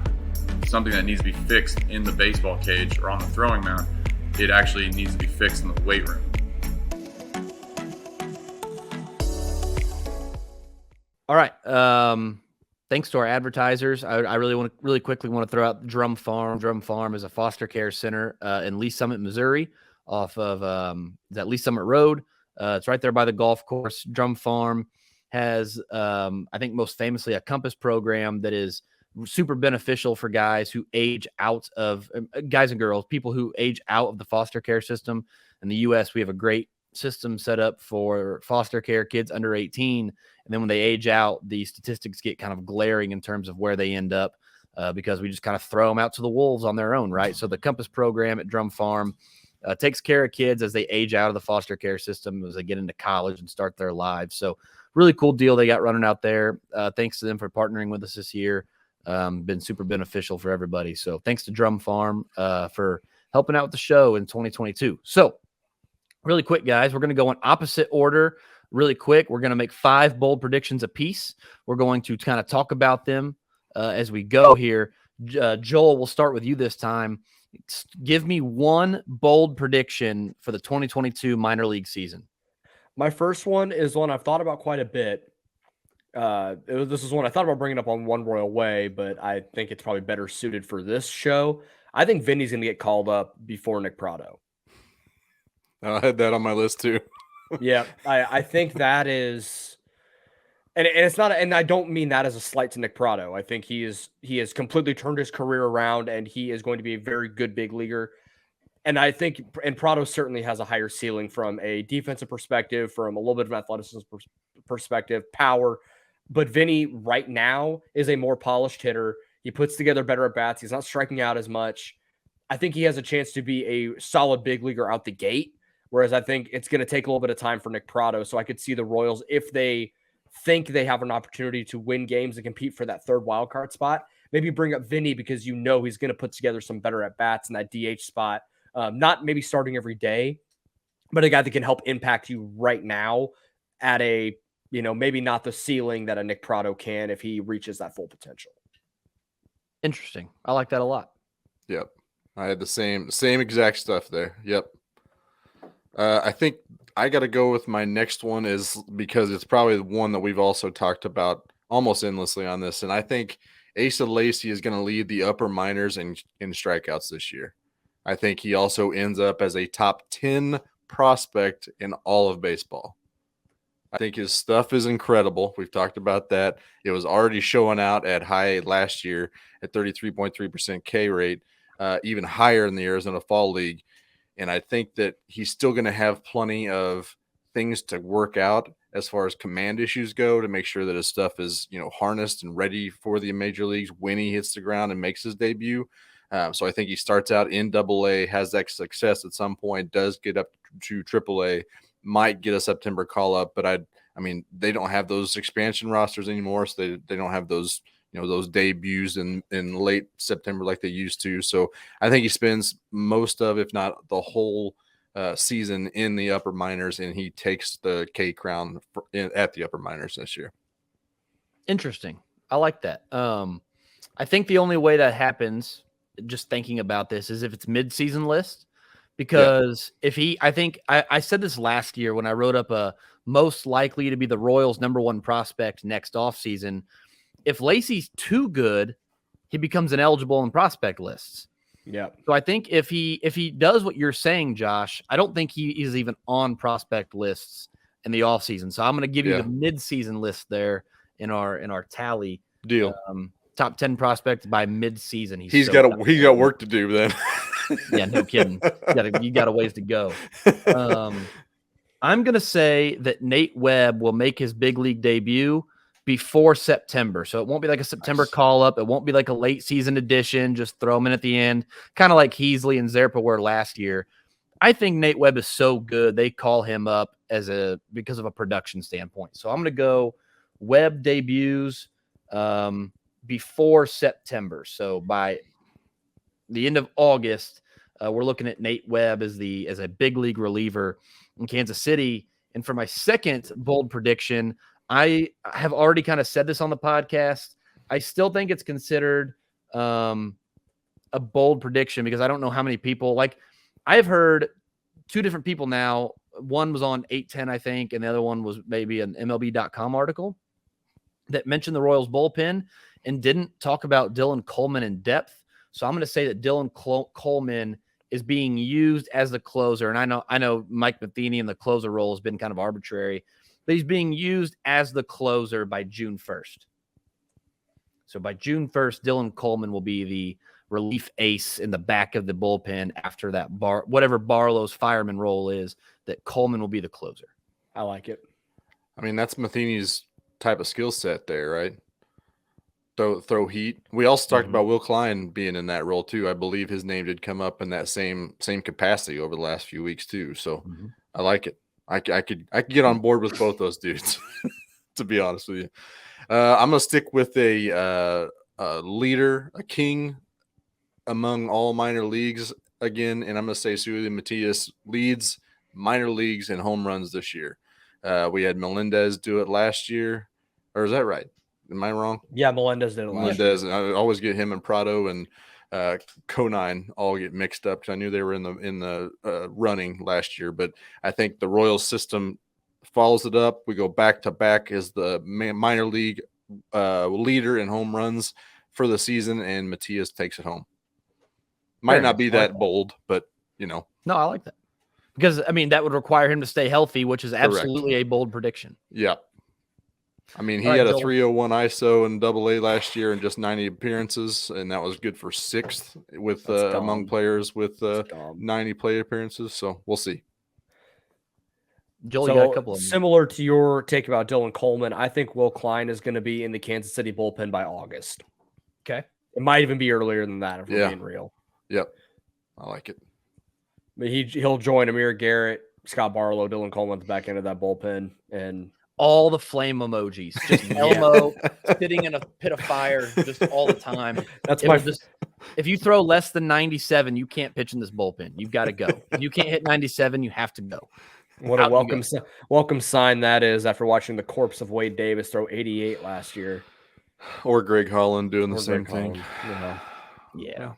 something that needs to be fixed in the baseball cage or on the throwing mound. It actually needs to be fixed in the weight room. All right. Thanks to our advertisers. I really quickly want to throw out Drum Farm. Drum Farm is a foster care center in Lee Summit, Missouri, off of that Lee Summit Road. It's right there by the golf course. Drum Farm has, I think most famously, a Compass program that is super beneficial for guys who age out of guys and girls, people who age out of the foster care system. In the U.S., we have a great system set up for foster care kids under 18. And then when they age out, the statistics get kind of glaring in terms of where they end up because we just kind of throw them out to the wolves on their own, right? So the Compass program at Drum Farm takes care of kids as they age out of the foster care system, as they get into college and start their lives. So really cool deal they got running out there. Thanks to them for partnering with us this year. Been super beneficial for everybody. So thanks to Drum Farm for helping out with the show in 2022. So really quick, guys, we're going to go in opposite order really quick. We're going to make 5 bold predictions apiece. We're going to kind of talk about them as we go here. Joel, we'll start with you this time. Give me one bold prediction for the 2022 minor league season. My first one is one I've thought about quite a bit. This is one I thought about bringing up on One Royal Way, but I think it's probably better suited for this show. I think Vinny's going to get called up before Nick Prado. I had that on my list too. Yeah, I think that is, and it's not, and I don't mean that as a slight to Nick Prado. I think he has completely turned his career around, and he is going to be a very good big leaguer. And I think, and Prado certainly has a higher ceiling from a defensive perspective, from a little bit of athleticism perspective, power. But Vinny right now is a more polished hitter. He puts together better at bats. He's not striking out as much. I think he has a chance to be a solid big leaguer out the gate. Whereas I think it's going to take a little bit of time for Nick Prado. So I could see the Royals, if they think they have an opportunity to win games and compete for that third wild card spot, maybe bring up Vinny because he's going to put together some better at bats in that DH spot. Not maybe starting every day, but a guy that can help impact you right now at a, maybe not the ceiling that a Nick Prado can if he reaches that full potential. Interesting. I like that a lot. Yep. I had the same exact stuff there. Yep. I think I got to go with my next one is because it's probably the one that we've also talked about almost endlessly on this. And I think Asa Lacy is going to lead the upper minors in strikeouts this year. I think he also ends up as a top 10 prospect in all of baseball. I think his stuff is incredible. We've talked about that. It was already showing out at high last year at 33.3% K rate, even higher in the Arizona Fall League. And I think that he's still going to have plenty of things to work out as far as command issues go to make sure that his stuff is, harnessed and ready for the major leagues when he hits the ground and makes his debut. So I think he starts out in AA, has that success at some point, does get up to AAA, might get a September call up, but I mean, they don't have those expansion rosters anymore, so they don't have those, those debuts in late September like they used to. So I think he spends most of, if not the whole season in the upper minors, and he takes the K crown at the upper minors this year. Interesting. I like that. I think the only way that happens, just thinking about this, is if it's mid-season list, because if he, I think I said this last year when I wrote up a most likely to be the Royals' #1 prospect next offseason. If Lacy's too good, he becomes ineligible on prospect lists. Yeah. So I think if he does what you're saying, Josh, I don't think he is even on prospect lists in the offseason. So I'm going to give you the mid-season list there in our tally. Deal. Top 10 prospects by mid-season. He's got work to do then. Yeah, no kidding. You got a ways to go. I'm going to say that Nate Webb will make his big league debut before September. So it won't be like a September call-up. It won't be like a late season addition. Just throw him in at the end, kind of like Easley and Zerpa were last year. I think Nate Webb is so good they call him up because of a production standpoint. So I'm going to go Webb debuts before September. So by the end of August, we're looking at Nate Webb as a big league reliever in Kansas City. And for my second bold prediction, I have already kind of said this on the podcast. I still think it's considered a bold prediction because I don't know how many people, like I've heard two different people now. One was on 810, I think, and the other one was maybe an MLB.com article that mentioned the Royals bullpen and didn't talk about Dylan Coleman in depth. So I'm going to say that Dylan Coleman is being used as the closer. And I know Mike Matheny in the closer role has been kind of arbitrary, but he's being used as the closer by June 1st. So by June 1st, Dylan Coleman will be the relief ace in the back of the bullpen after that whatever Barlow's fireman role is, that Coleman will be the closer. I like it. I mean, that's Matheny's type of skill set there, right? Throw heat. We also talked about Will Klein being in that role too. I believe his name did come up in that same capacity over the last few weeks too. So I like it. I could get on board with both those dudes, to be honest with you. I'm gonna stick with a leader, a king among all minor leagues again, and I'm gonna say Sueli Matias leads minor leagues in home runs this year. We had Melendez do it last year, or is that right? Am I wrong? Yeah, Melendez did it last year. I always get him and Prado and Conine all get mixed up because I knew they were in the running last year. But I think the Royals system follows it up. We go back to back as the minor league leader in home runs for the season, and Matias takes it home. Might not be that bold, but No, I like that. Because, I mean, that would require him to stay healthy, which is absolutely a bold prediction. Yeah. I mean, he had a 301 ISO in AA last year and just 90 appearances, and that was good for 6th with among players with 90 plate appearances. So we'll see. Joel, you got a couple of them. Similar to your take about Dylan Coleman, I think Will Klein is going to be in the Kansas City bullpen by August. Okay. It might even be earlier than that if we're being real. Yep. I like it. But he'll join Amir Garrett, Scott Barlow, Dylan Coleman at the back end of that bullpen, and all the flame emojis, just Elmo sitting in a pit of fire just all the time. If you throw less than 97, you can't pitch in this bullpen. You've got to go. If you can't hit 97, you have to go. What a welcome sign that is after watching the corpse of Wade Davis throw 88 last year. Or Greg Holland doing the same thing. Yeah.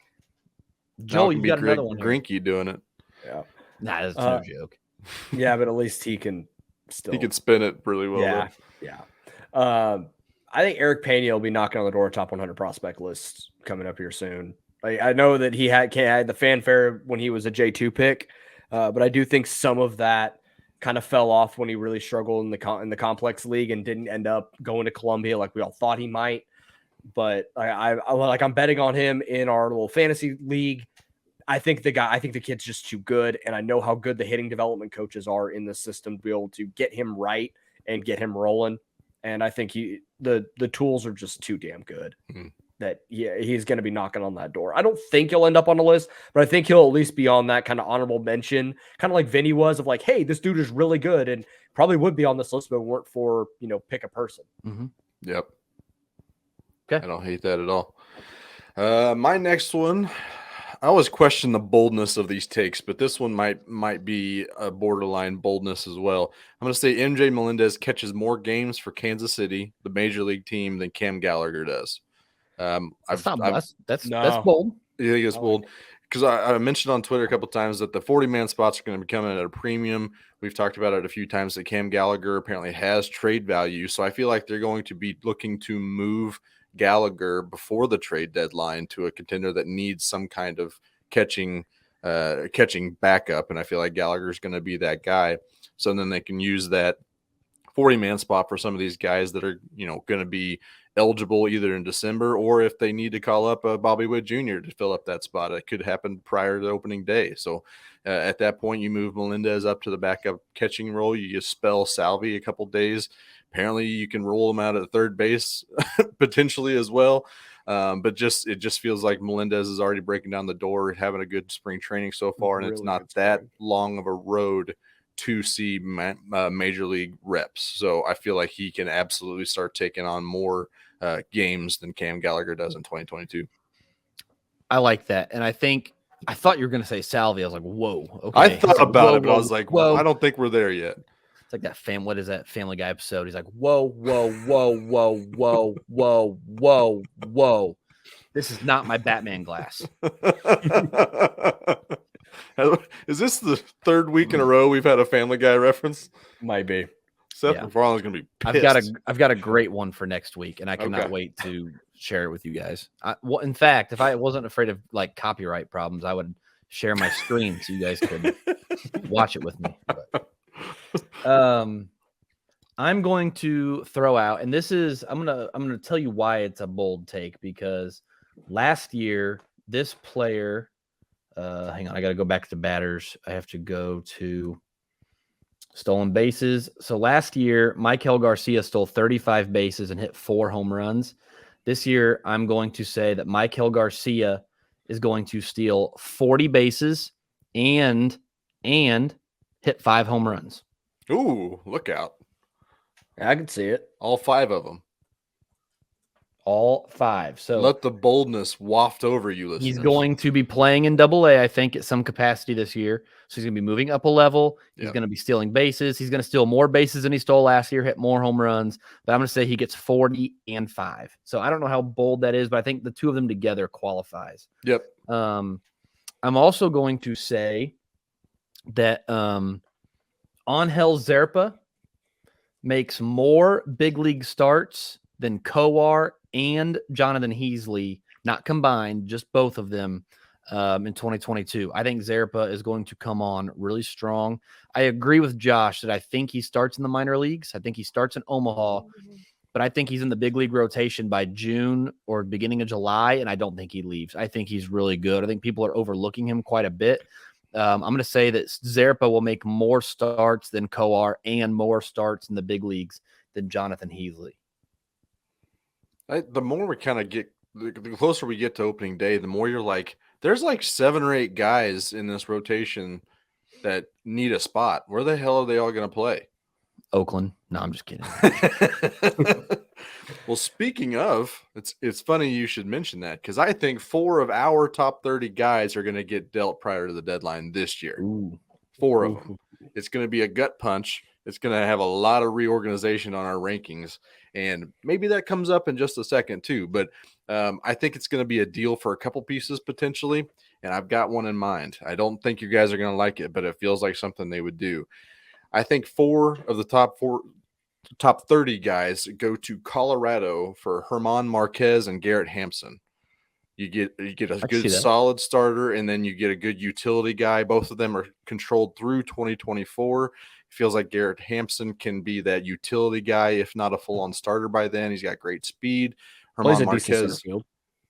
Joel, you got another one. Greinke doing it. Yeah. Nah, that's no joke. Yeah, but at least he can still. He can spin it really well. Yeah. I think Eric Pena will be knocking on the door of top 100 prospect lists coming up here soon. I know that he had the fanfare when he was a J2 pick, but I do think some of that kind of fell off when he really struggled in the complex league and didn't end up going to Columbia like we all thought he might. But I'm betting on him in our little fantasy league. I think the kid's just too good, and I know how good the hitting development coaches are in the system to be able to get him right and get him rolling. And I think the tools are just too damn good that he's going to be knocking on that door. I don't think he'll end up on the list, but I think he'll at least be on that kind of honorable mention, kind of like Vinny was, of like, hey, this dude is really good, and probably would be on this list if it weren't for pick a person. Mm-hmm. Yep. Okay. I don't hate that at all. My next one, I always question the boldness of these takes, but this one might be a borderline boldness as well. I'm going to say MJ Melendez catches more games for Kansas City, the major league team, than Cam Gallagher does. That's bold. You think it's bold? because I mentioned on Twitter a couple times that the 40-man spots are going to be coming at a premium. We've talked about it a few times that Cam Gallagher apparently has trade value. So I feel like they're going to be looking to move Gallagher before the trade deadline to a contender that needs some kind of catching backup. And I feel like Gallagher is going to be that guy. So then they can use that 40-man spot for some of these guys that are, going to be eligible either in December, or if they need to call up Bobby Wood Jr. to fill up that spot. It could happen prior to opening day. So at that point, you move Melendez up to the backup catching role. You just spell Salvi a couple days. Apparently you can roll him out at third base potentially as well. But it just feels like Melendez is already breaking down the door, having a good spring training so far. And it's not that long of a road to see major league reps. So I feel like he can absolutely start taking on more games than Cam Gallagher does in 2022. I like that. And I thought you were going to say Salvi. I was like, whoa. Okay. I thought about it, but I was like, well, I don't think we're there yet. It's like that what is that Family Guy episode? He's like, whoa. This is not my Batman glass. Is this the third week in a row we've had a Family Guy reference? Might be. Seth MacFarlane's going to be pissed. I've got a great one for next week, and I cannot wait to share it with you guys. In fact, if I wasn't afraid of like copyright problems, I would share my screen so you guys could watch it with me. But, I'm going to throw out, and this is I'm gonna tell you why it's a bold take, because last year this player. Hang on, I got to go back to batters. I have to go to stolen bases. So last year, Michael Garcia stole 35 bases and hit 4 home runs. This year, I'm going to say that Michael Garcia is going to steal 40 bases and hit 5 home runs. Ooh, look out. I can see it. All 5 of them. All 5. So let the boldness waft over you, listeners. He's going to be playing in Double-A, I think, at some capacity this year. So he's going to be moving up a level. He's going to be stealing bases. He's going to steal more bases than he stole last year, hit more home runs. But I'm going to say he gets 40 and 5. So I don't know how bold that is, but I think the two of them together qualifies. Yep. I'm also going to say that Angel Zerpa makes more big league starts than Kowar and Jonathan Easley, not combined, just both of them in 2022. I think Zerpa is going to come on really strong. I agree with Josh that I think he starts in the minor leagues. I think he starts in Omaha, but I think he's in the big league rotation by June or beginning of July, and I don't think he leaves. I think he's really good. I think people are overlooking him quite a bit. I'm going to say that Zerpa will make more starts than Kowar and more starts in the big leagues than Jonathan Easley. The more we kind of get, the closer we get to opening day, the more you're like, there's like 7 or 8 guys in this rotation that need a spot. Where the hell are they all going to play? Oakland. No, I'm just kidding. Well, speaking of, it's funny you should mention that, because I think 4 of our top 30 guys are going to get dealt prior to the deadline this year. Ooh. 4 of them. It's going to be a gut punch. It's going to have a lot of reorganization on our rankings. And maybe that comes up in just a second too. But I think it's going to be a deal for a couple pieces potentially. And I've got one in mind. I don't think you guys are going to like it, but it feels like something they would do. I think 4 of the top 30 guys go to Colorado for German Marquez and Garrett Hampson. You get a good solid starter, and then you get a good utility guy. Both of them are controlled through 2024. Feels like Garrett Hampson can be that utility guy, if not a full-on starter by then. He's got great speed. German Marquez.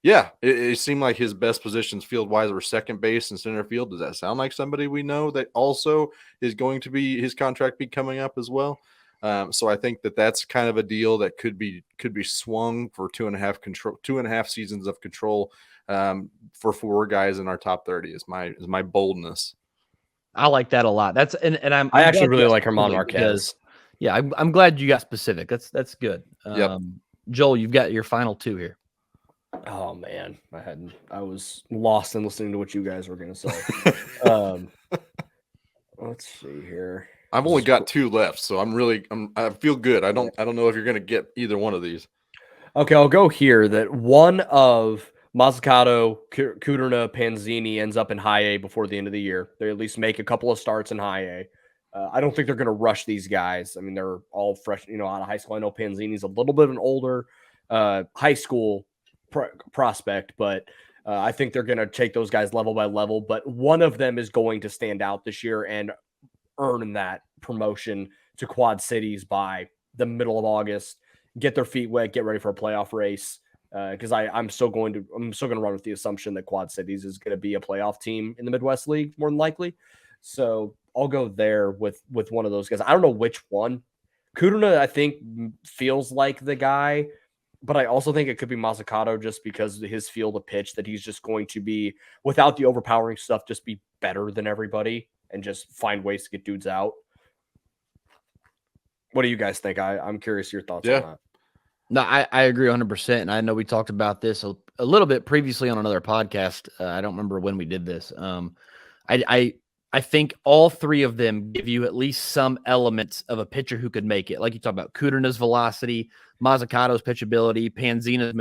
Yeah, it seemed like his best positions field-wise were second base and center field. Does that sound like somebody we know that also is going to be his contract be coming up as well? So I think that's kind of a deal that could be swung for 2.5 seasons of control for 4 guys in our top 30 is my boldness. I like that a lot. I actually really like German Marquez. Yeah, I'm glad you got specific. That's good. Yep. Joel, you've got your final 2 here. Oh man, I was lost in listening to what you guys were going to say. Let's see here. I've only got 2 left, so I feel good. I don't know if you're going to get either one of these. Okay, I'll go here. That one of Mazzucato, Kudrna, Panzini ends up in high A before the end of the year. They at least make a couple of starts in high A. I don't think they're going to rush these guys. I mean, they're all fresh, out of high school. I know Panzini's a little bit of an older high school prospect, but I think they're going to take those guys level by level. But one of them is going to stand out this year and earn that promotion to Quad Cities by the middle of August. Get their feet wet, get ready for a playoff race. Because I'm still going to run with the assumption that Quad Cities is going to be a playoff team in the Midwest League more than likely. So I'll go there with one of those guys. I don't know which one. Kudrna, I think, feels like the guy, but I also think it could be Mazzucato just because of his field of pitch, that he's just going to be, without the overpowering stuff, just be better than everybody and just find ways to get dudes out. What do you guys think? I'm curious your thoughts on that. No, I agree 100%. And I know we talked about this a little bit previously on another podcast. I don't remember when we did this. I think all three of them give you at least some elements of a pitcher who could make it. Like you talk about Kudrna's velocity, Mazzucato's pitchability, Panzini's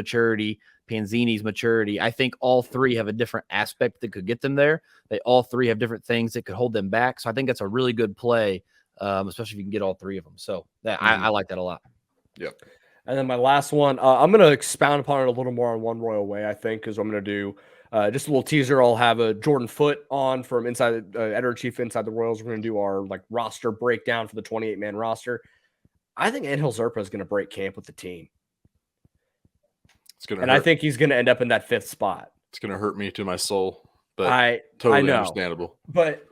maturity. I think all three have a different aspect that could get them there. They all three have different things that could hold them back. So I think that's a really good play, especially if you can get all three of them. So I like that a lot. Yep. And then my last one, I'm going to expound upon it a little more on One Royal Way, I think, because I'm going to do just a little teaser. I'll have a Jordan Foote on from inside editor-in-chief Inside the Royals. We're going to do our roster breakdown for the 28-man roster. I think Angel Zerpa is going to break camp with the team. I think he's going to end up in that 5th spot. It's going to hurt me to my soul, but totally understandable. But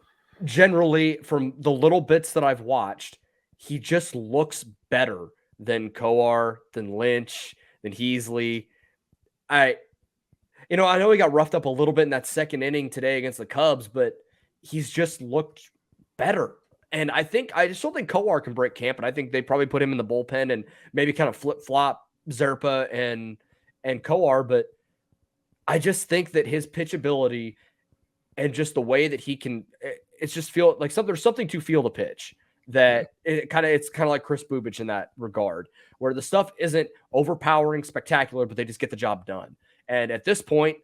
generally, from the little bits that I've watched, he just looks better than Coar, than Lynch, than Easley. I know he got roughed up a little bit in that second inning today against the Cubs, but he's just looked better. And I just don't think Coar can break camp, and I think they probably put him in the bullpen and maybe kind of flip-flop Zerpa and Coar, but I just think that his pitchability and just the way that he can, it's just feel like there's something to feel the pitch. That it's kind of like Chris Bubich in that regard, where the stuff isn't overpowering, spectacular, but they just get the job done. And at this point,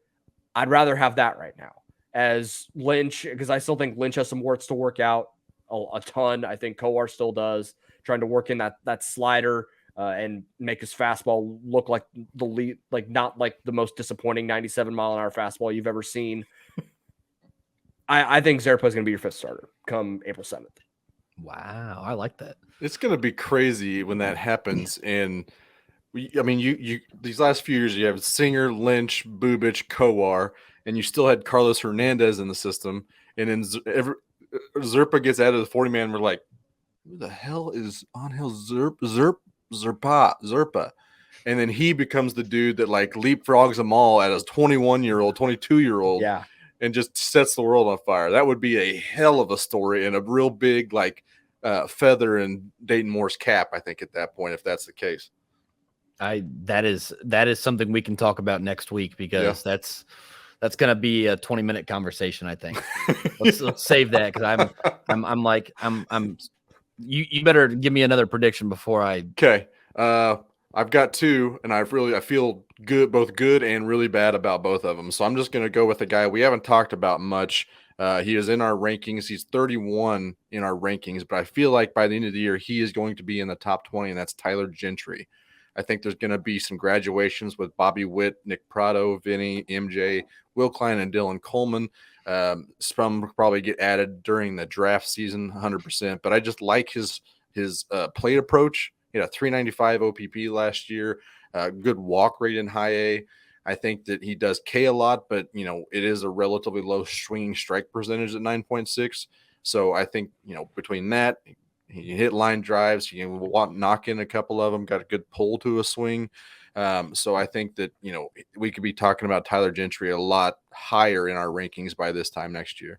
I'd rather have that right now as Lynch, because I still think Lynch has some warts to work out a ton. I think Coar still does, trying to work in that slider and make his fastball look like the lead, not like the most disappointing 97-mile-an-hour fastball you've ever seen. I think Zerpa is going to be your 5th starter come April 7th. Wow, I like that. It's going to be crazy when that happens. And you these last few years, you have Singer, Lynch, Bubich, Coar, and you still had Carlos Hernandez in the system. And then Zerpa gets out of the 40-man. We're like, who the hell is Angel Zerpa? And then he becomes the dude that leapfrogs them all at a 21-year-old, 22-year-old. Yeah. And just sets the world on fire. That would be a hell of a story and a real big feather in Dayton Moore's cap, I think, at that point, if that's the case. That is something we can talk about next week, because that's going to be a 20-minute conversation, I think. let's save that, because you better give me another prediction before I. Okay. I've got two, and I feel good, both good and really bad about both of them. So I'm just going to go with a guy we haven't talked about much. He is in our rankings. He's 31 in our rankings, but I feel like by the end of the year, he is going to be in the top 20, and that's Tyler Gentry. I think there's going to be some graduations with Bobby Witt, Nick Prado, Vinny, MJ, Will Klein, and Dylan Coleman. Some will probably get added during the draft season, 100%. But I just like his plate approach. He had a 395 OPP last year, good walk rate in high A. I think that he does K a lot, but, it is a relatively low swinging strike percentage at 9.6. So I think, between that, he can hit line drives. He can knock in a couple of them, got a good pull to a swing. So I think that, we could be talking about Tyler Gentry a lot higher in our rankings by this time next year.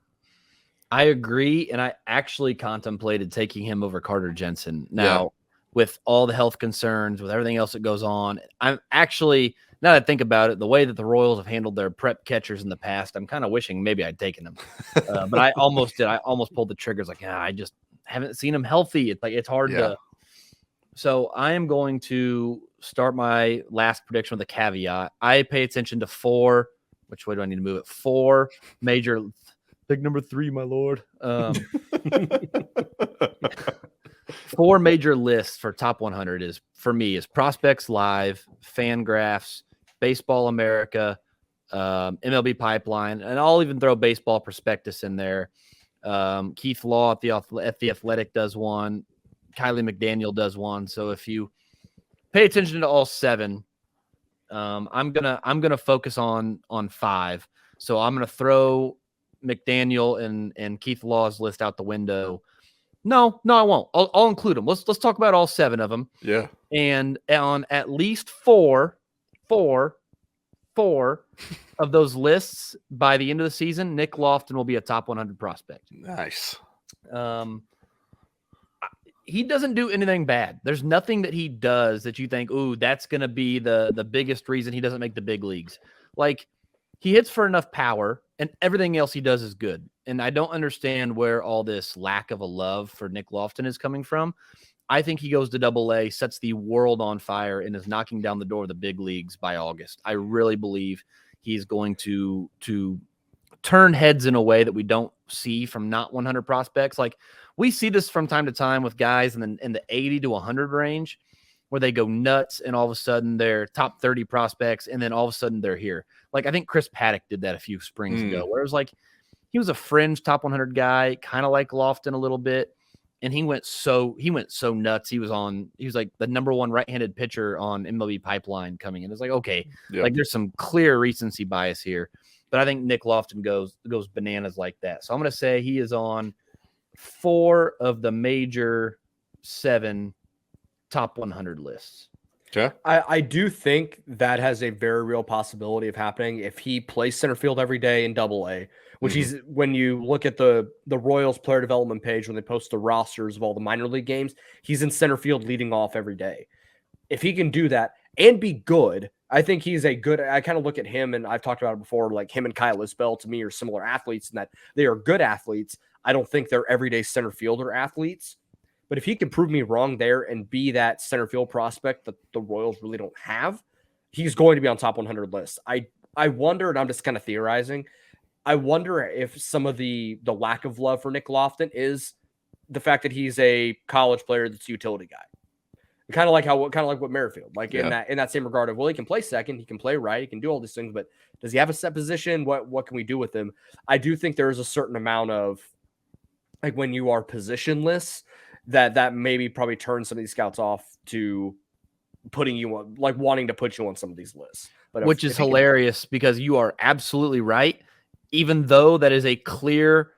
I agree, and I actually contemplated taking him over Carter Jensen. Now, with all the health concerns, with everything else that goes on, I'm actually, now that I think about it, the way that the Royals have handled their prep catchers in the past, I'm kind of wishing maybe I'd taken them. But I almost did. I almost pulled the triggers. I just haven't seen him healthy. It's hard to. So I am going to start my last prediction with a caveat. I pay attention to 4. Which way do I need to move it? 4 major. Pick number 3, my lord. 4 major lists for top 100 is for me is Prospects Live, Fangraphs, Baseball America, MLB Pipeline, and I'll even throw Baseball Prospectus in there. Keith Law at the Athletic does one. Kylie McDaniel does one. So if you pay attention to all 7, I'm gonna focus on 5. So I'm gonna throw McDaniel and Keith Law's list out the window. No, I won't. I'll include them. Let's talk about all 7 of them. Yeah. And on at least four of those lists by the end of the season, Nick Loftin will be a top 100 prospect. Nice. He doesn't do anything bad. There's nothing that he does that you think, ooh, that's going to be the biggest reason he doesn't make the big leagues. Like, he hits for enough power, and everything else he does is good. And I don't understand where all this lack of a love for Nick Loftin is coming from. I think he goes to Double-A, sets the world on fire, and is knocking down the door of the big leagues by August. I really believe he's going to turn heads in a way that we don't see from not 100 prospects. Like, we see this from time to time with guys in the 80 to 100 range where they go nuts and all of a sudden they're top 30 prospects and then all of a sudden they're here. Like, I think Chris Paddock did that a few springs ago, where it was like he was a fringe top 100 guy, kind of like Loftin a little bit, and he went so nuts. He was like the number 1 right-handed pitcher on MLB Pipeline coming in. It's like, okay, like there's some clear recency bias here, but I think Nick Loftin goes bananas like that. So I'm going to say he is on 4 of the major 7 top 100 lists. Okay. I do think that has a very real possibility of happening if he plays center field every day in Double-A, which he's, when you look at the Royals player development page, when they post the rosters of all the minor league games, he's in center field leading off every day. If he can do that and be good, I think he's a good, I kind of look at him, and I've talked about it before, like him and Kyle Isbell to me are similar athletes in that they are good athletes. I don't think they're everyday center fielder athletes. But if he can prove me wrong there and be that center field prospect that the Royals really don't have, he's going to be on top 100 lists. I wonder, and I'm just kind of theorizing, I wonder if some of the lack of love for Nick Loftin is the fact that he's a college player that's a utility guy. Kind of like what Merrifield, like in that same regard of, well, he can play second, he can play right, he can do all these things, but does he have a set position? What can we do with him? I do think there is a certain amount of, like, when you are positionless, that maybe probably turns some of these scouts off to putting you on, like, wanting to put you on some of these lists. But which is hilarious because you are absolutely right. Even though that is a clear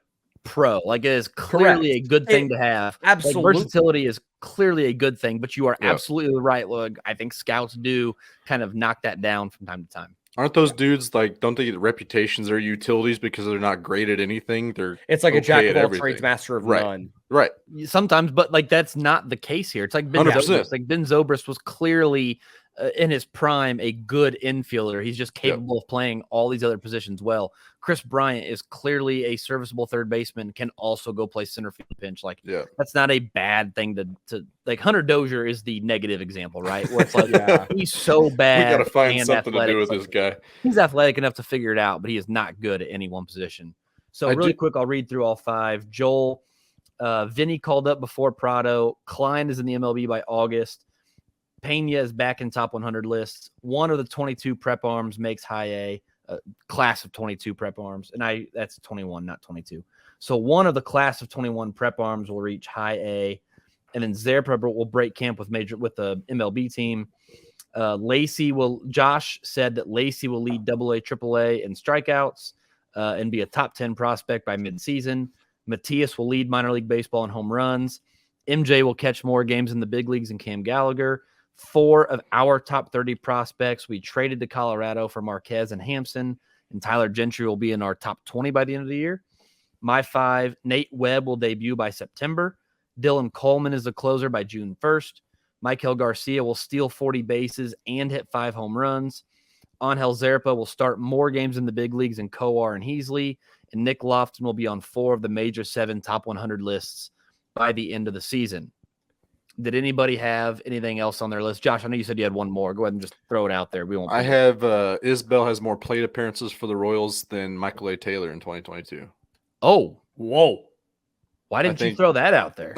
pro, like, it is clearly a good thing to have. Absolutely. Like, versatility is clearly a good thing, but you are absolutely right. Look, I think scouts do kind of knock that down from time to time. Aren't those dudes, like, don't they get reputations or utilities because they're not great at anything? It's like a jack of all trades, master of none. Right. Sometimes, but like, that's not the case here. It's like Ben Zobrist. Like, Ben Zobrist was clearly in his prime a good infielder. He's just capable of playing all these other positions well. Chris Bryant is clearly a serviceable third baseman, can also go play center field pinch. Like, that's not a bad thing to like. Hunter Dozier is the negative example, right? Where it's like, he's so bad. We got to find something athletic. to do with this guy. He's athletic enough to figure it out, but he is not good at any one position. So really quick, I'll read through all 5. Joel, Vinny called up before Prado. Klein is in the MLB by August. Pena is back in top 100 lists. One of the 22 prep arms makes high A, class of 22 prep arms. And that's 21, not 22. So one of the class of 21 prep arms will reach high A. And then Zerpa will break camp with the MLB team. Josh said that Lacy will lead AA, AAA in strikeouts and be a top 10 prospect by midseason. Matias will lead minor league baseball in home runs. MJ will catch more games in the big leagues than Cam Gallagher. 4 of our top 30 prospects we traded to Colorado for Marquez and Hampson, and Tyler Gentry will be in our top 20 by the end of the year. My 5, Nate Webb will debut by September. Dylan Coleman is the closer by June 1st. Michael Garcia will steal 40 bases and hit 5 home runs. Angel Zerpa will start more games in the big leagues than Kowar and Easley, and Nick Loftin will be on 4 of the major 7 top 100 lists by the end of the season. Did anybody have anything else on their list? Josh, I know you said you had one more. Go ahead and just throw it out there. We won't. I have Isbell has more plate appearances for the Royals than Michael A. Taylor in 2022. Oh, whoa. Why didn't you throw that out there?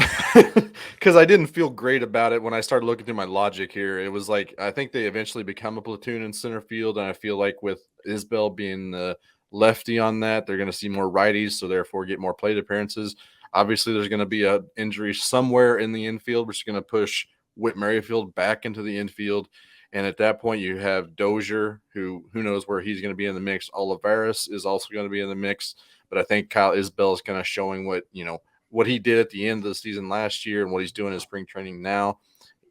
Because I didn't feel great about it when I started looking through my logic here. It was like, I think they eventually become a platoon in center field. And I feel like with Isbell being the lefty on that, they're going to see more righties, so therefore get more plate appearances. Obviously, there's going to be an injury somewhere in the infield, which is going to push Whit Merrifield back into the infield. And at that point, you have Dozier, who knows where he's going to be in the mix. Olivares is also going to be in the mix. But I think Kyle Isbell is kind of showing what he did at the end of the season last year and what he's doing in spring training now.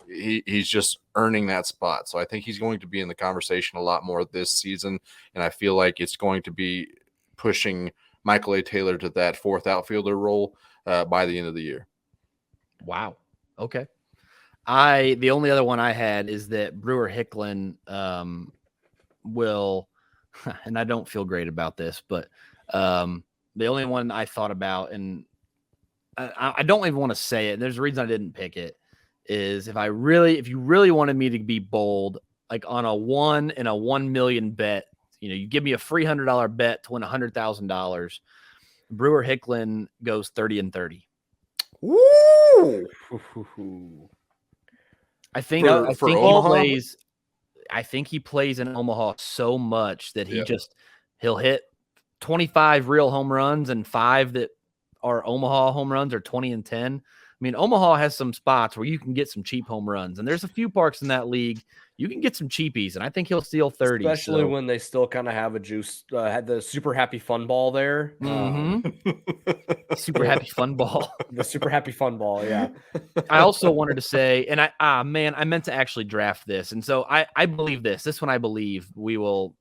He's just earning that spot. So I think he's going to be in the conversation a lot more this season. And I feel like it's going to be pushing Michael A. Taylor to that fourth outfielder role by the end of the year. Wow. Okay. The only other one I had is that Brewer Hicklin will, and I don't feel great about this, but the only one I thought about, and I don't even want to say it, there's a reason I didn't pick it, is if you really wanted me to be bold, like on a 1 in a 1 million bet, you give me a free $100 bet to win $100,000. Brewer Hicklin goes 30-30. Woo! I think he plays in Omaha so much that he'll hit 25 real home runs and 5 that are Omaha home runs, or 20 and 10. I mean, Omaha has some spots where you can get some cheap home runs, and there's a few parks in that league you can get some cheapies, and I think he'll steal 30. Especially when they still kind of have a juice, had the super happy fun ball there. Super happy fun ball. The super happy fun ball, yeah. I also wanted to say, and I meant to actually draft this, and so I believe this. This one I believe we will.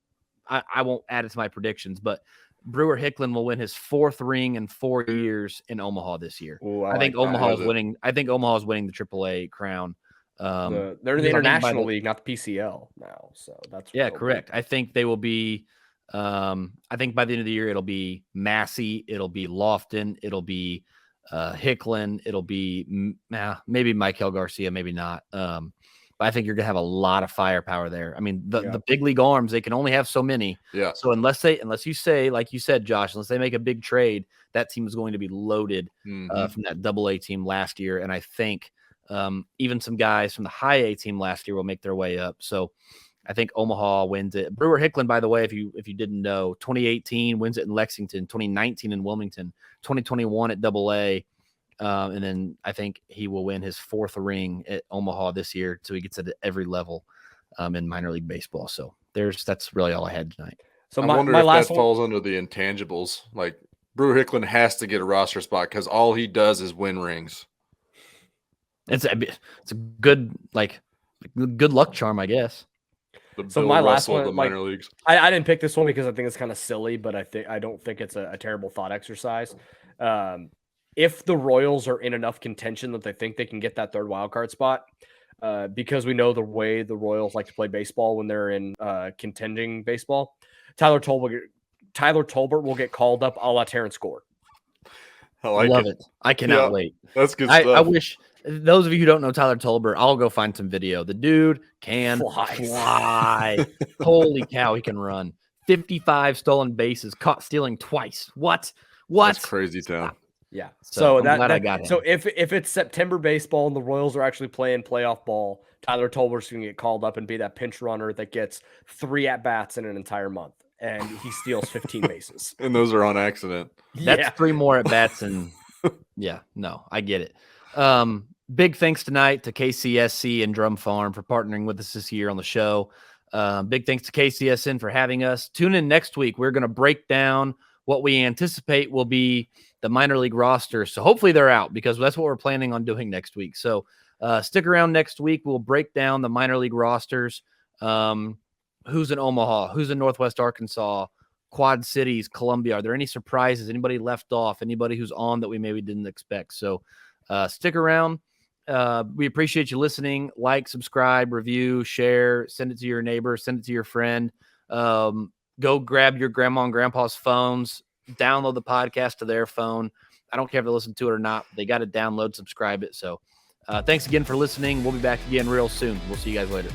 I won't add it to my predictions, but Brewer Hicklin will win his 4th ring in 4 years in Omaha this year. Ooh, I think Omaha is winning. I think Omaha is winning the AAA crown. They're the International League, not the PCL now. So that's correct. I think they will be. I think by the end of the year, it'll be Massey, it'll be Lofton, it'll be Hicklin, it'll be maybe Michael Garcia, maybe not. But I think you're gonna have a lot of firepower there. I mean, the big league arms, they can only have so many. Yeah. So unless you say, like you said, Josh, unless they make a big trade, that team is going to be loaded from that AA team last year. And I think even some guys from the high A team last year will make their way up. So I think Omaha wins it. Brewer Hicklin, by the way, if you didn't know, 2018 wins it in Lexington, 2019 in Wilmington, 2021 at AA. And then I think he will win his 4th ring at Omaha this year. So he gets it at every level in minor league baseball. So that's really all I had tonight. So I wonder if that falls under the intangibles. Like Brewer Hicklin has to get a roster spot because all he does is win rings. It's a good luck charm, I guess. So my last one, of the minor leagues. I didn't pick this one because I think it's kind of silly, but I don't think it's a terrible thought exercise. If the Royals are in enough contention that they think they can get that 3rd wild card spot, because we know the way the Royals like to play baseball when they're in contending baseball, Tyler Tolbert will get called up a la Terrence Gore. I love it. I cannot wait. That's good stuff. I wish those of you who don't know Tyler Tolbert, I'll go find some video. The dude can fly. Holy cow, he can run. 55 stolen bases, caught stealing twice. What? That's crazy town. Yeah. So I got him. So if it's September baseball and the Royals are actually playing playoff ball, Tyler Tolbert's going to get called up and be that pinch runner that gets 3 at-bats in an entire month, and he steals 15 bases. And those are on accident. That's 3 more at-bats, and I get it. Big thanks tonight to KCSC and Drum Farm for partnering with us this year on the show. Big thanks to KCSN for having us. Tune in next week. We're going to break down what we anticipate will be the minor league roster. So hopefully they're out, because that's what we're planning on doing next week. So stick around next week. We'll break down the minor league rosters. Who's in Omaha? Who's in Northwest Arkansas? Quad Cities, Columbia. Are there any surprises? Anybody left off? Anybody who's on that we maybe didn't expect? So stick around. We appreciate you listening. Like, subscribe, review, share, send it to your neighbor, send it to your friend. Go grab your grandma and grandpa's phones, download the podcast to their phone. I don't care if they listen to it or not. They got to download, subscribe it. So Thanks again for listening. We'll be back again real soon. We'll see you guys later.